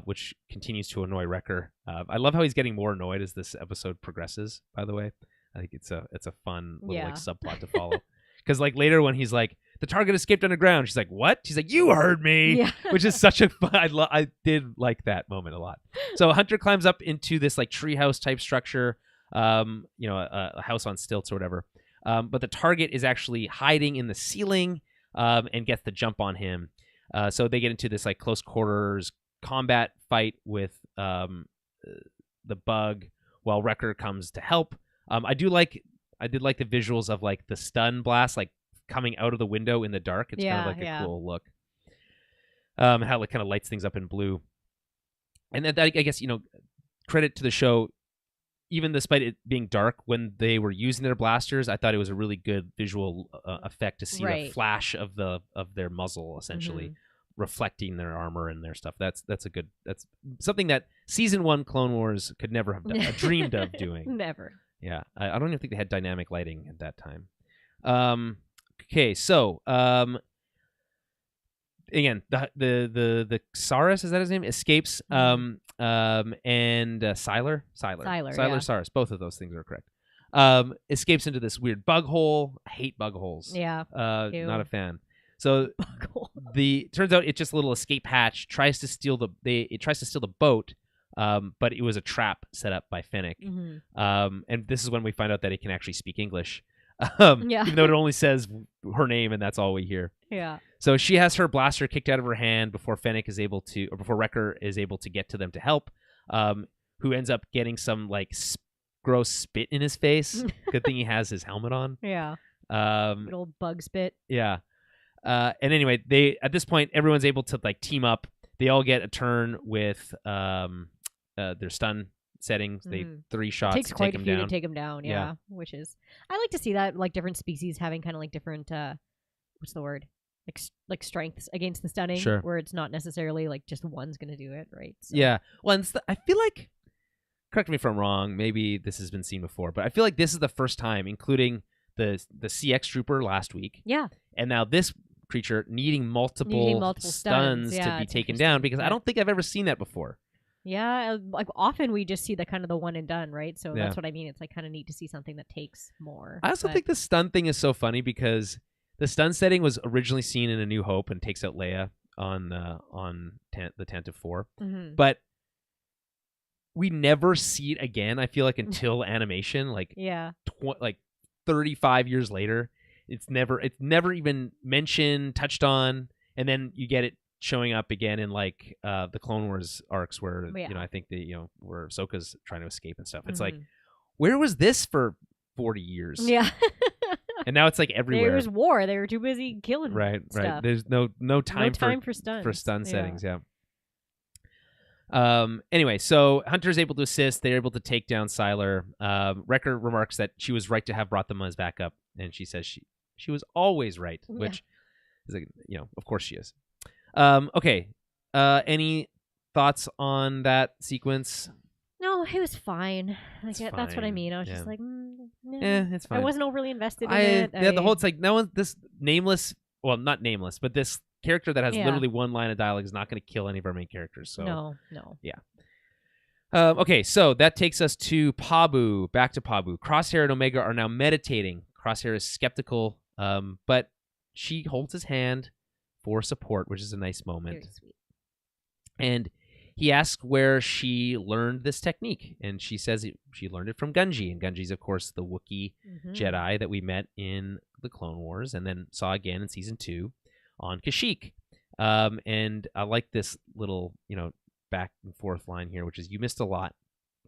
which continues to annoy Wrecker. I love how he's getting more annoyed as this episode progresses, by the way. I think it's a fun little like subplot to follow. Because like later when he's like, the target escaped underground, she's like, what? She's like, you heard me, which is such a fun, I did like that moment a lot. So Hunter climbs up into this like treehouse type structure, a house on stilts or whatever. But the target is actually hiding in the ceiling and gets the jump on him. So they get into this like close quarters combat fight with the bug while Wrecker comes to help. I did like the visuals of like the stun blast like coming out of the window in the dark. It's kind of like a cool look. How it kind of lights things up in blue. And then I guess credit to the show. Even despite it being dark, when they were using their blasters, I thought it was a really good visual effect to see the flash of their muzzle essentially reflecting their armor and their stuff. That's something that season 1 Clone Wars could never have done, dreamed of doing. Never. Yeah, I don't even think they had dynamic lighting at that time. Okay, so again, the Saurus, is that his name? Escapes. And Sylar, yeah. Saurus. Both of those things are correct. Escapes into this weird bug hole. I hate bug holes. Yeah. Not a fan. So Bug hole. turns out it's just a little escape hatch. It tries to steal the boat. But it was a trap set up by Fennec. Mm-hmm. And this is when we find out that it can actually speak English. Yeah. Even though it only says her name and that's all we hear. Yeah. So she has her blaster kicked out of her hand before before Wrecker is able to get to them to help. Who ends up getting some like gross spit in his face. Good thing he has his helmet on. Yeah. Good old bug spit. Yeah. And anyway, at this point everyone's able to like team up. They all get a turn with their stun settings. They 3 shots Takes to quite take a him few down. to take him down. Yeah. Which is, I like to see that, like different species having kind of like different what's the word, like strengths against the stunning. Sure. Where it's not necessarily like just one's gonna do it, right? So. Yeah. Well, and I feel like, correct me if I'm wrong, maybe this has been seen before, but I feel like this is the first time, including the CX trooper last week. Yeah. And now this creature needing multiple stuns to be taken down, because I don't think I've ever seen that before. Yeah, like often we just see the kind of the one and done, right? So Yeah. that's what I mean. It's like kind of neat to see something that takes more. I also think the stun thing is so funny because the stun setting was originally seen in A New Hope and takes out Leia on the Tantive 4, but we never see it again. I feel like until animation, like 35 years later, it's never even mentioned, touched on, and then you get it showing up again in like the Clone Wars arcs where I think where Ahsoka's trying to escape and stuff. It's like, where was this for 40 years? Yeah. And now it's like everywhere. There was war. They were too busy killing stuff. There's no time for stun settings. Yeah. Anyway, so Hunter's able to assist. They're able to take down Sylar. Wrecker remarks that she was right to have brought them as backup, and she says she was always right, which is like, of course she is. Okay. Any thoughts on that sequence? No, it was fine. That's what I mean. I was just like, it's fine. I wasn't overly invested in it. Yeah, the whole, it's like, this nameless, well, not nameless, but this character that has literally one line of dialogue is not going to kill any of our main characters. So no. Yeah. Okay, so that takes us to Pabu. Back to Pabu. Crosshair and Omega are now meditating. Crosshair is skeptical, but she holds his hand for support, which is a nice moment. Very sweet. And he asks where she learned this technique, and she says she learned it from Gungi. And Gungi's, of course, the Wookiee Jedi that we met in the Clone Wars and then saw again in Season 2 on Kashyyyk. And I like this little, back and forth line here, which is, you missed a lot.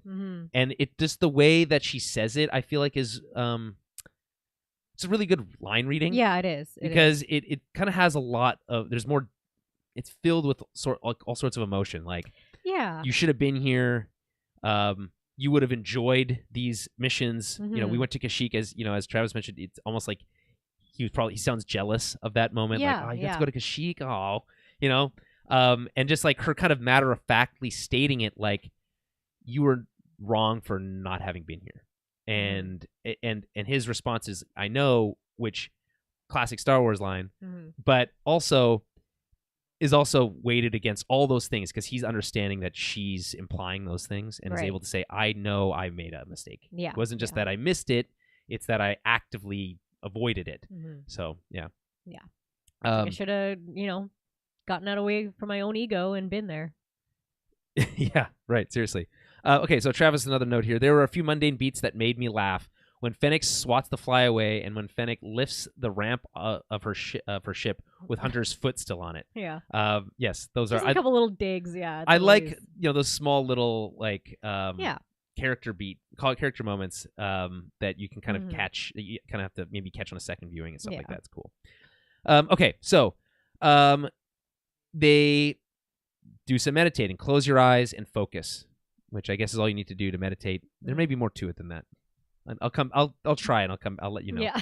And it just, the way that she says it, I feel like is it's a really good line reading. Yeah, it is. Because it kind of has a lot of, there's more, it's filled with all sorts of emotion. Like, you should have been here. You would have enjoyed these missions. We went to Kashyyyk, as Travis mentioned. It's almost like he sounds jealous of that moment. Yeah, like, you got to go to Kashyyyk. And just like her kind of matter of factly stating it, like, you were wrong for not having been here. And his response is, I know, which classic Star Wars line, but also is also weighted against all those things because he's understanding that she's implying those things and is able to say, I know I made a mistake. Yeah. It wasn't just that I missed it, it's that I actively avoided it. So, yeah. Yeah. I should have, gotten out of the way from my own ego and been there. Yeah, right. Seriously. Okay, so Travis, another note here. There were a few mundane beats that made me laugh. When Fennec swats the flyaway, and when Fennec lifts the ramp of her ship with Hunter's foot still on it. Yeah. Yes, those Just are a couple little digs. Yeah. I like those small little character moments that you can kind of catch. That you kind of have to maybe catch on a second viewing and stuff like that. It's cool. Okay, so they do some meditating. Close your eyes and focus, which I guess is all you need to do to meditate. There may be more to it than that. I'll try and I'll let you know. Yeah.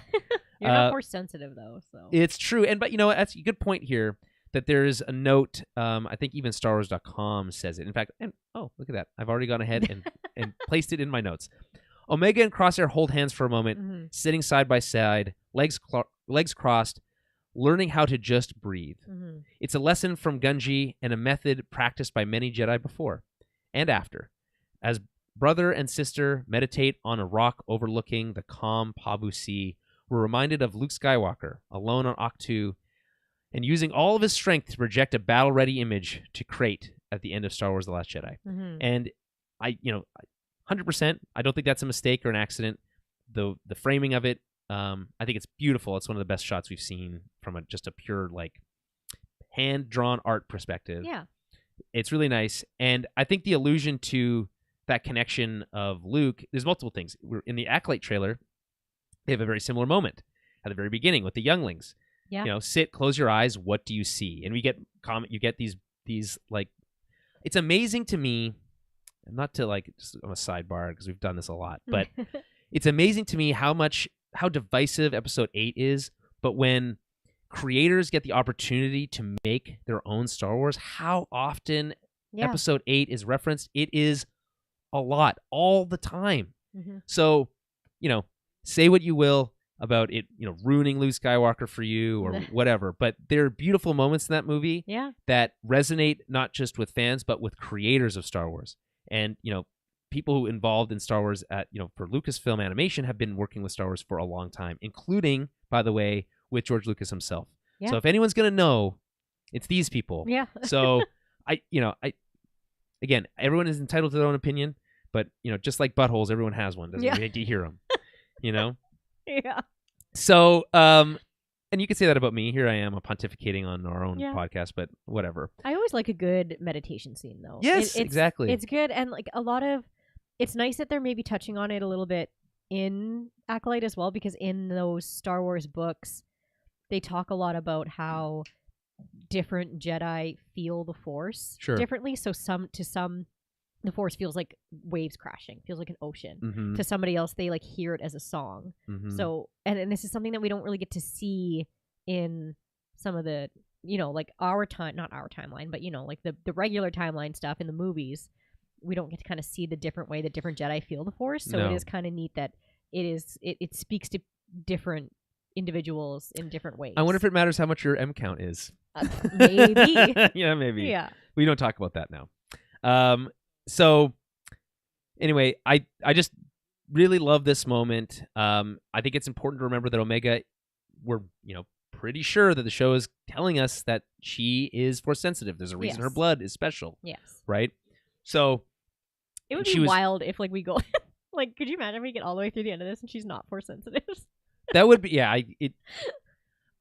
You're not more sensitive though, so. It's true. But that's a good point here that there's a note, I think even StarWars.com says it. In fact, look at that. I've already gone ahead and placed it in my notes. Omega and Crosshair hold hands for a moment, sitting side by side, legs crossed. learning how to just breathe. Mm-hmm. It's a lesson from Gunji and a method practiced by many Jedi before and after. As brother and sister meditate on a rock overlooking the calm Pabu Sea, we're reminded of Luke Skywalker, alone on Ahch-To, and using all of his strength to project a battle-ready image to Crate at the end of Star Wars The Last Jedi. Mm-hmm. And 100%, I don't think that's a mistake or an accident. The framing of it, I think it's beautiful. It's one of the best shots we've seen from just a pure, like, hand-drawn art perspective. Yeah. It's really nice. And I think the allusion to that connection of Luke, there's multiple things. In the Acolyte trailer, they have a very similar moment at the very beginning with the younglings. Yeah. Sit, close your eyes. What do you see? And we get you get these like, it's amazing to me, not to like just on a sidebar because we've done this a lot, but it's amazing to me how divisive Episode 8 is. But when creators get the opportunity to make their own Star Wars, how often Episode 8 is referenced? It is a lot, all the time. Mm-hmm. So, say what you will about it, ruining Luke Skywalker for you or whatever, but there are beautiful moments in that movie that resonate not just with fans, but with creators of Star Wars. And, people who involved in Star Wars for Lucasfilm Animation have been working with Star Wars for a long time, including, by the way, with George Lucas himself. Yeah. So if anyone's going to know, it's these people. Yeah. So again, everyone is entitled to their own opinion, but, just like buttholes, everyone has one. Doesn't mean you hear them, Yeah. So, and you could say that about me. Here I am, pontificating on our own podcast, but whatever. I always like a good meditation scene, though. Yes, exactly. It's good, and like it's nice that they're maybe touching on it a little bit in Acolyte as well, because in those Star Wars books, they talk a lot about how different Jedi feel the Force differently. So to some, the Force feels like waves crashing, feels like an ocean. Mm-hmm. To somebody else, they like hear it as a song. Mm-hmm. So, and this is something that we don't really get to see in some of the, like not our timeline, but like the regular timeline stuff in the movies. We don't get to kind of see the different way that different Jedi feel the Force. So it is kind of neat that it speaks to different individuals in different ways. I wonder if it matters how much your M count is. Maybe. Yeah, maybe. Yeah. We don't talk about that now. So anyway, I just really love this moment. I think it's important to remember that Omega, we're, pretty sure that the show is telling us that she is Force sensitive. There's a reason her blood is special. Yes. Right? So it would be wild if we go like, could you imagine if we get all the way through the end of this and she's not Force sensitive? That would be, I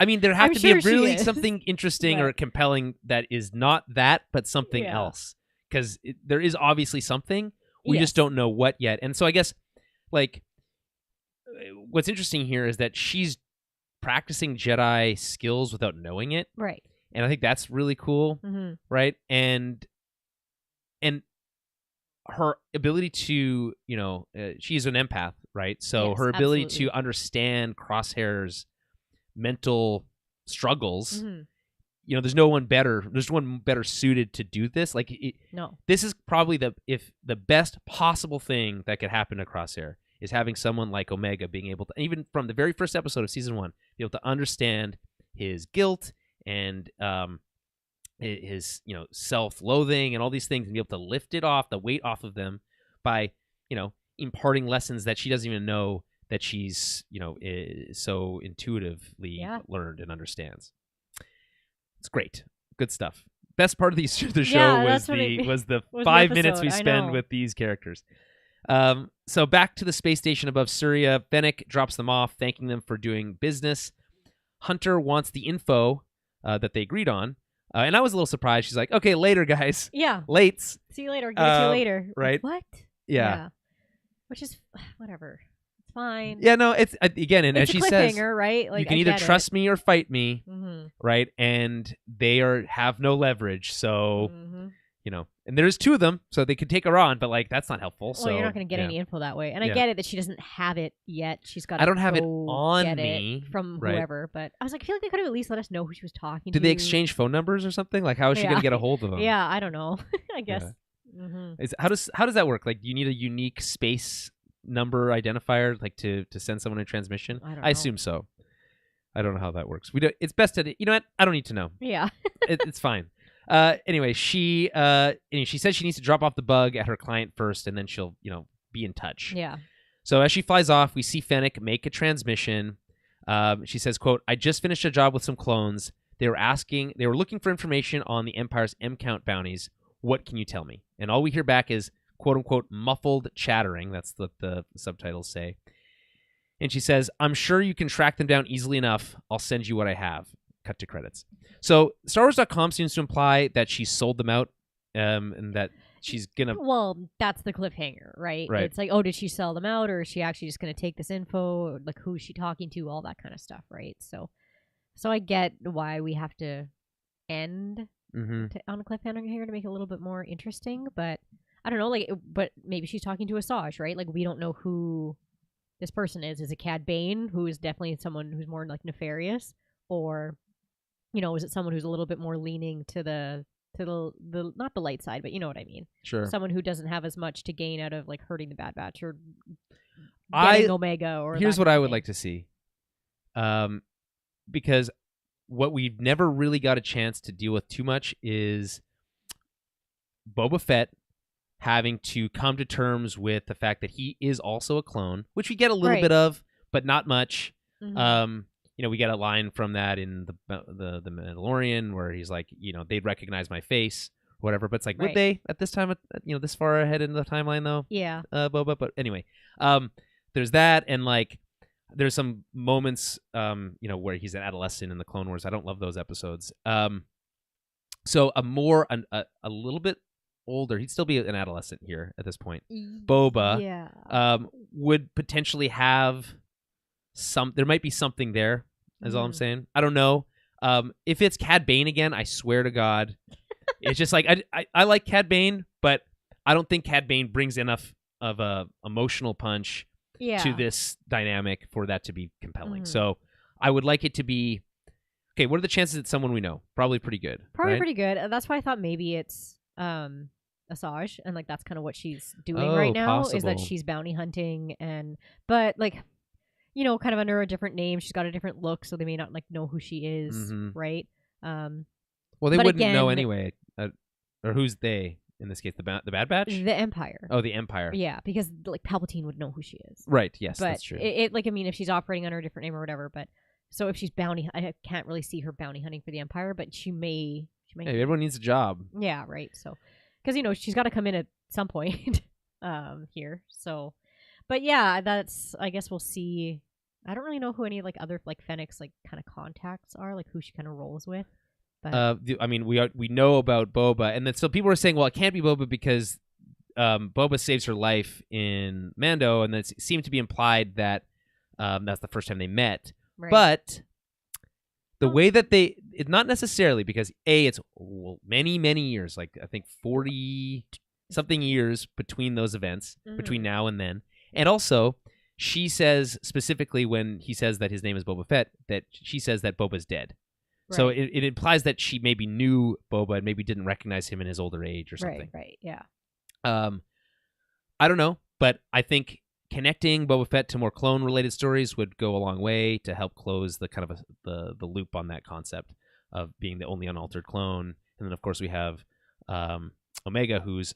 mean, there have to be really something interesting or compelling that is not that, but something else. Because there is obviously something. We just don't know what yet. And so I guess, like, what's interesting here is that she's practicing Jedi skills without knowing it. Right. And I think that's really cool. Mm-hmm. Right? And her ability to, she's an empath, right? So her ability to understand Crosshair's mental struggles, there's no one better suited to do this. Like, this is probably the best possible thing that could happen to Crosshair is having someone like Omega being able to, even from the very first episode of season 1, be able to understand his guilt and his self-loathing and all these things, and be able to lift it off, the weight off of them by imparting lessons that she doesn't even know that she's so intuitively learned and understands. It's great, good stuff. Best part of the show was the 5 minutes we spend with these characters. So back to the space station above Surya, Fennec drops them off, thanking them for doing business. Hunter wants the info that they agreed on. And I was a little surprised. She's like, okay, later, guys. Yeah. Lates. See you later. Get it to you later. Right. What? Yeah. Which is, whatever. It's fine. Yeah, no, it's, again, and it's as she says, right? Like, you can either trust me or fight me, mm-hmm. right? And they have no leverage. So, and there's 2 of them, so they could take her on, but like, that's not helpful. Well, so you're not going to get any info that way. And I get it that she doesn't have it yet. She's got to I don't have it on me from whoever, but I was like, I feel like they could have at least let us know who she was talking to. Did they exchange phone numbers or something? Like, how is she going to get a hold of them? Yeah, I don't know. I guess. Yeah. Mm-hmm. How does that work? Like, do you need a unique space number identifier, like to send someone a transmission? I don't know. I assume so. I don't know how that works. We don't. It's best to. You know what? I don't need to know. Yeah. It's fine. Anyway, she says she needs to drop off the bug at her client first, and then she'll be in touch. Yeah. So as she flies off, we see Fennec make a transmission. She says, "quote I just finished a job with some clones. They were looking for information on the Empire's M-count bounties. What can you tell me?" And all we hear back is "quote unquote" muffled chattering. That's what the subtitles say. And she says, "I'm sure you can track them down easily enough. I'll send you what I have." Cut to credits. So StarWars.com seems to imply that she sold them out, and that she's gonna. Well, that's the cliffhanger, right? Right. It's like, oh, did she sell them out, or is she actually just gonna take this info? Like, who is she talking to? All that kind of stuff, right? So I get why we have to end on a cliffhanger here to make it a little bit more interesting, but I don't know. Like, but maybe she's talking to Asajj, right? Like, we don't know who this person is. Is it Cad Bane, who is definitely someone who's more like nefarious, or is it someone who's a little bit more leaning to the not the light side, but you know what I mean? Sure. Someone who doesn't have as much to gain out of like hurting the Bad Batch or getting Omega. Or here's what I would like to see, because what we've never really got a chance to deal with too much is Boba Fett having to come to terms with the fact that he is also a clone, which we get a little bit of, but not much. Mm-hmm. We get a line from that in the Mandalorian where he's like, they'd recognize my face, whatever. But it's like, would they at this time, this far ahead in the timeline though? Yeah. Boba. But anyway, there's that, and like, there's some moments, where he's an adolescent in the Clone Wars. I don't love those episodes. So a little bit older, he'd still be an adolescent here at this point. Boba, would potentially have there might be something there. Is all I'm saying. I don't know. If it's Cad Bane again, I swear to God, it's just like I like Cad Bane, but I don't think Cad Bane brings enough of a emotional punch to this dynamic for that to be compelling. So I would like it to be okay. What are the chances it's someone we know? Probably pretty good. Probably pretty good. That's why I thought maybe it's Asajj, and like that's kind of what she's doing right now. Possible. Is that she's bounty hunting, but like, kind of under a different name. She's got a different look, so they may not like know who she is, right? Well, they wouldn't know anyway. Or who's they in this case? The Bad Batch? The Empire. Oh, the Empire. Yeah, because like Palpatine would know who she is. Right. Yes, but that's true. If she's operating under a different name or whatever, but so if she's I can't really see her bounty hunting for the Empire, but she may. Hey, everyone needs a job. Yeah, right. So, because she's got to come in at some point here. So, but yeah, I guess we'll see. I don't really know who any like other like Fennec's like kind of contacts are, like who she kind of rolls with. But we know about Boba, and then so people are saying, well, it can't be Boba because Boba saves her life in Mando, and it seemed to be implied that that's the first time they met. Right. But the way that it's not necessarily, because it's many, many years, like I think 40 something years between those events, between now and then. And also, she says specifically when he says that his name is Boba Fett, that she says that Boba's dead. Right. So it implies that she maybe knew Boba and maybe didn't recognize him in his older age or something. Right, yeah. I don't know, but I think connecting Boba Fett to more clone-related stories would go a long way to help close the kind of the loop on that concept of being the only unaltered clone. And then, of course, we have Omega, who's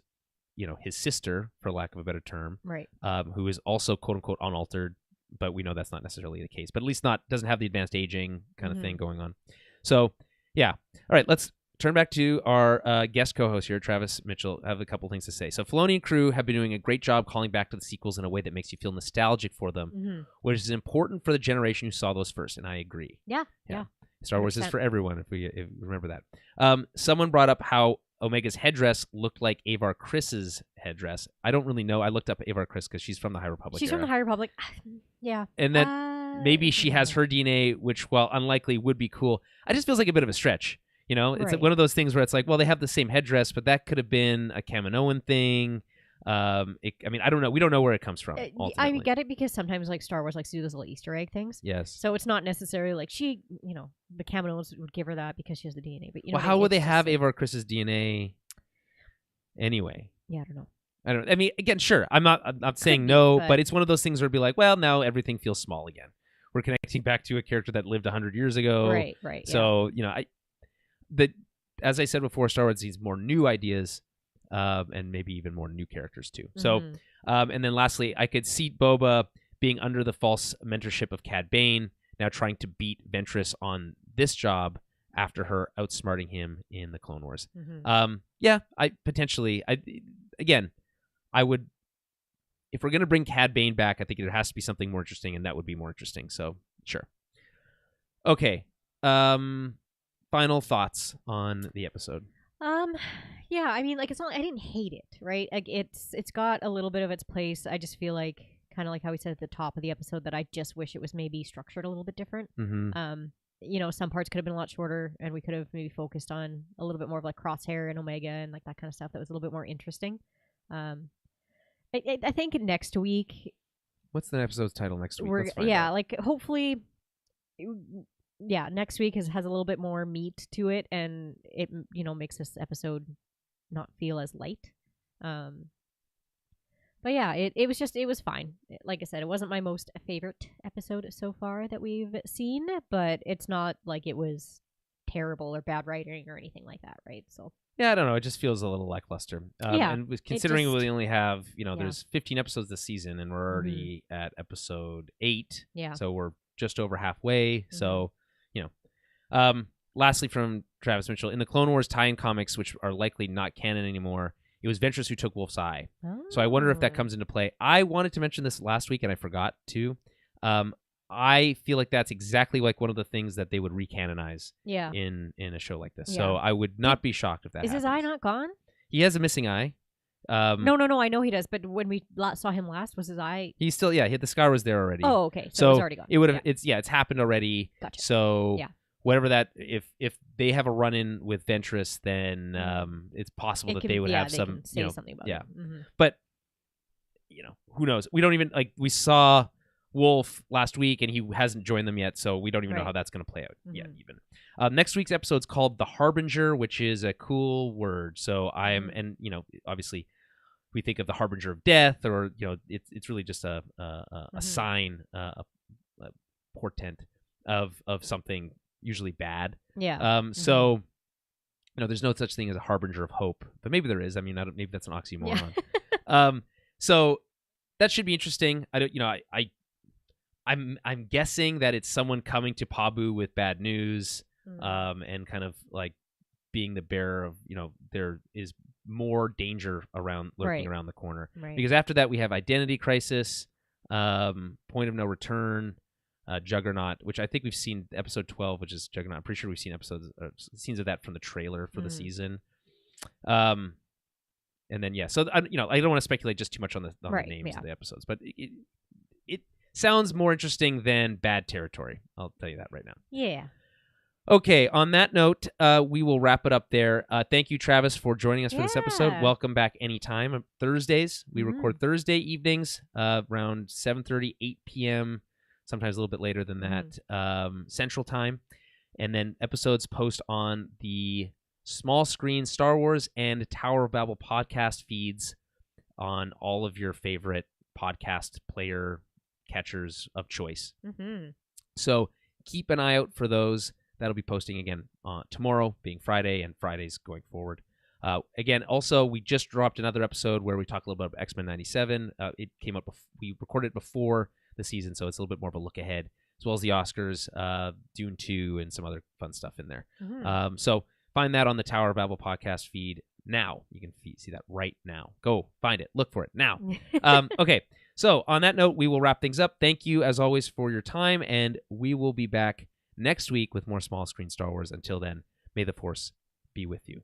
his sister, for lack of a better term, right? Who is also quote unquote unaltered, but we know that's not necessarily the case. But at least doesn't have the advanced aging kind of thing going on. So yeah, all right, let's turn back to our guest co-host here, Travis Mitchell. I have a couple things to say. So Filoni and crew have been doing a great job calling back to the sequels in a way that makes you feel nostalgic for them, which is important for the generation who saw those first. And I agree. Yeah. Star Wars 100%. Is for everyone, if you remember that. Someone brought up how Omega's headdress looked like Avar Kriss's headdress. I don't really know. I looked up Avar Kriss because she's from the High Republic. She's from the High Republic. Yeah. And then maybe she has her DNA, which, while unlikely, would be cool. It just feels like a bit of a stretch. It's one of those things where it's like, well, they have the same headdress, but that could have been a Kaminoan thing. I don't know. We don't know where it comes from. I get it because sometimes like Star Wars likes to do those little Easter egg things. Yes. So it's not necessarily like she, the Kaminoans would give her that because she has the DNA. But how would they have Avar Kriss's DNA anyway? Yeah, I don't know. I mean, again, sure. I'm not saying no, but it's one of those things where it'd be like, well, now everything feels small again. we're connecting back to a character that lived 100 years ago. Right. So, as I said before, Star Wars needs more new ideas, and maybe even more new characters too. So, and then lastly, I could see Boba being under the false mentorship of Cad Bane, now trying to beat Ventress on this job after her outsmarting him in the Clone Wars. I would, if we're going to bring Cad Bane back, I think there has to be something more interesting, and that would be more interesting. So, sure. Okay. Final thoughts on the episode. Yeah, I mean, like, it's not, I didn't hate it, right? Like, it's got a little bit of its place. I just feel like, kind of like how we said at the top of the episode, that I just wish it was maybe structured a little bit different. Some parts could have been a lot shorter, and we could have maybe focused on a little bit more of like Crosshair and Omega and like that kind of stuff that was a little bit more interesting. I think next week. What's the episode's title next week? Like hopefully, next week has a little bit more meat to it, and it makes this episode not feel as light. But yeah, it was fine. Like I said, it wasn't my most favorite episode so far that we've seen, but it's not like it was terrible or bad writing or anything like that, right? So. Yeah, I don't know. It just feels a little lackluster. And considering we only have, there's 15 episodes this season, and we're already at episode 8. Yeah. So we're just over halfway. So, lastly from Travis Mitchell, in the Clone Wars tie-in comics, which are likely not canon anymore, it was Ventress who took Wolf's eye. Oh. So I wonder if that comes into play. I wanted to mention this last week, and I forgot to. I feel like that's exactly like one of the things that they would recanonize in a show like this. Yeah. So I would not be shocked if that happens. Is his eye not gone? He has a missing eye. No, I know he does. But when we saw him last, was his eye? He's still, the scar was there already. Oh, okay. So it was already gone. It would have. It's happened already. Gotcha. So whatever that, if they have a run-in with Ventress, then it's possible that they would have some. Say something about it. But who knows? We don't even we saw Wolf last week, and he hasn't joined them yet, so we don't even know how that's going to play out yet. Even next week's episode is called "The Harbinger," which is a cool word. So I am, and obviously, we think of the harbinger of death, or it's really just a sign, a portent of something usually bad. Yeah. So there's no such thing as a harbinger of hope, but maybe there is. I mean, maybe that's an oxymoron. Yeah. So that should be interesting. I'm guessing that it's someone coming to Pabu with bad news, and kind of like being the bearer of, there is more danger lurking around the corner. Right. Because after that we have Identity Crisis, Point of No Return, Juggernaut, which I think we've seen episode 12, which is Juggernaut. I'm pretty sure we've seen scenes of that from the trailer for the season. And then so I don't want to speculate just too much on the names of the episodes, but it sounds more interesting than bad territory. I'll tell you that right now. Yeah. Okay, on that note, we will wrap it up there. Thank you, Travis, for joining us for this episode. Welcome back anytime. Thursdays, we record Thursday evenings, around 7:30, 8 p.m., sometimes a little bit later than that, Central Time. And then episodes post on the Small Screen Star Wars and Tower of Babel podcast feeds on all of your favorite podcast player catchers of choice. So keep an eye out for those. That'll be posting again tomorrow, being Friday, and Fridays going forward. Again, also, we just dropped another episode where we talk a little bit about X-Men 97. It came up, we recorded it before the season, so it's a little bit more of a look ahead, as well as the Oscars, Dune 2, and some other fun stuff in there. So find that on the Tower of Babel podcast feed now. You can see that right now. Go find it. Look for it now. Okay. So on that note, we will wrap things up. Thank you, as always, for your time, and we will be back next week with more Small Screen Star Wars. Until then, may the Force be with you.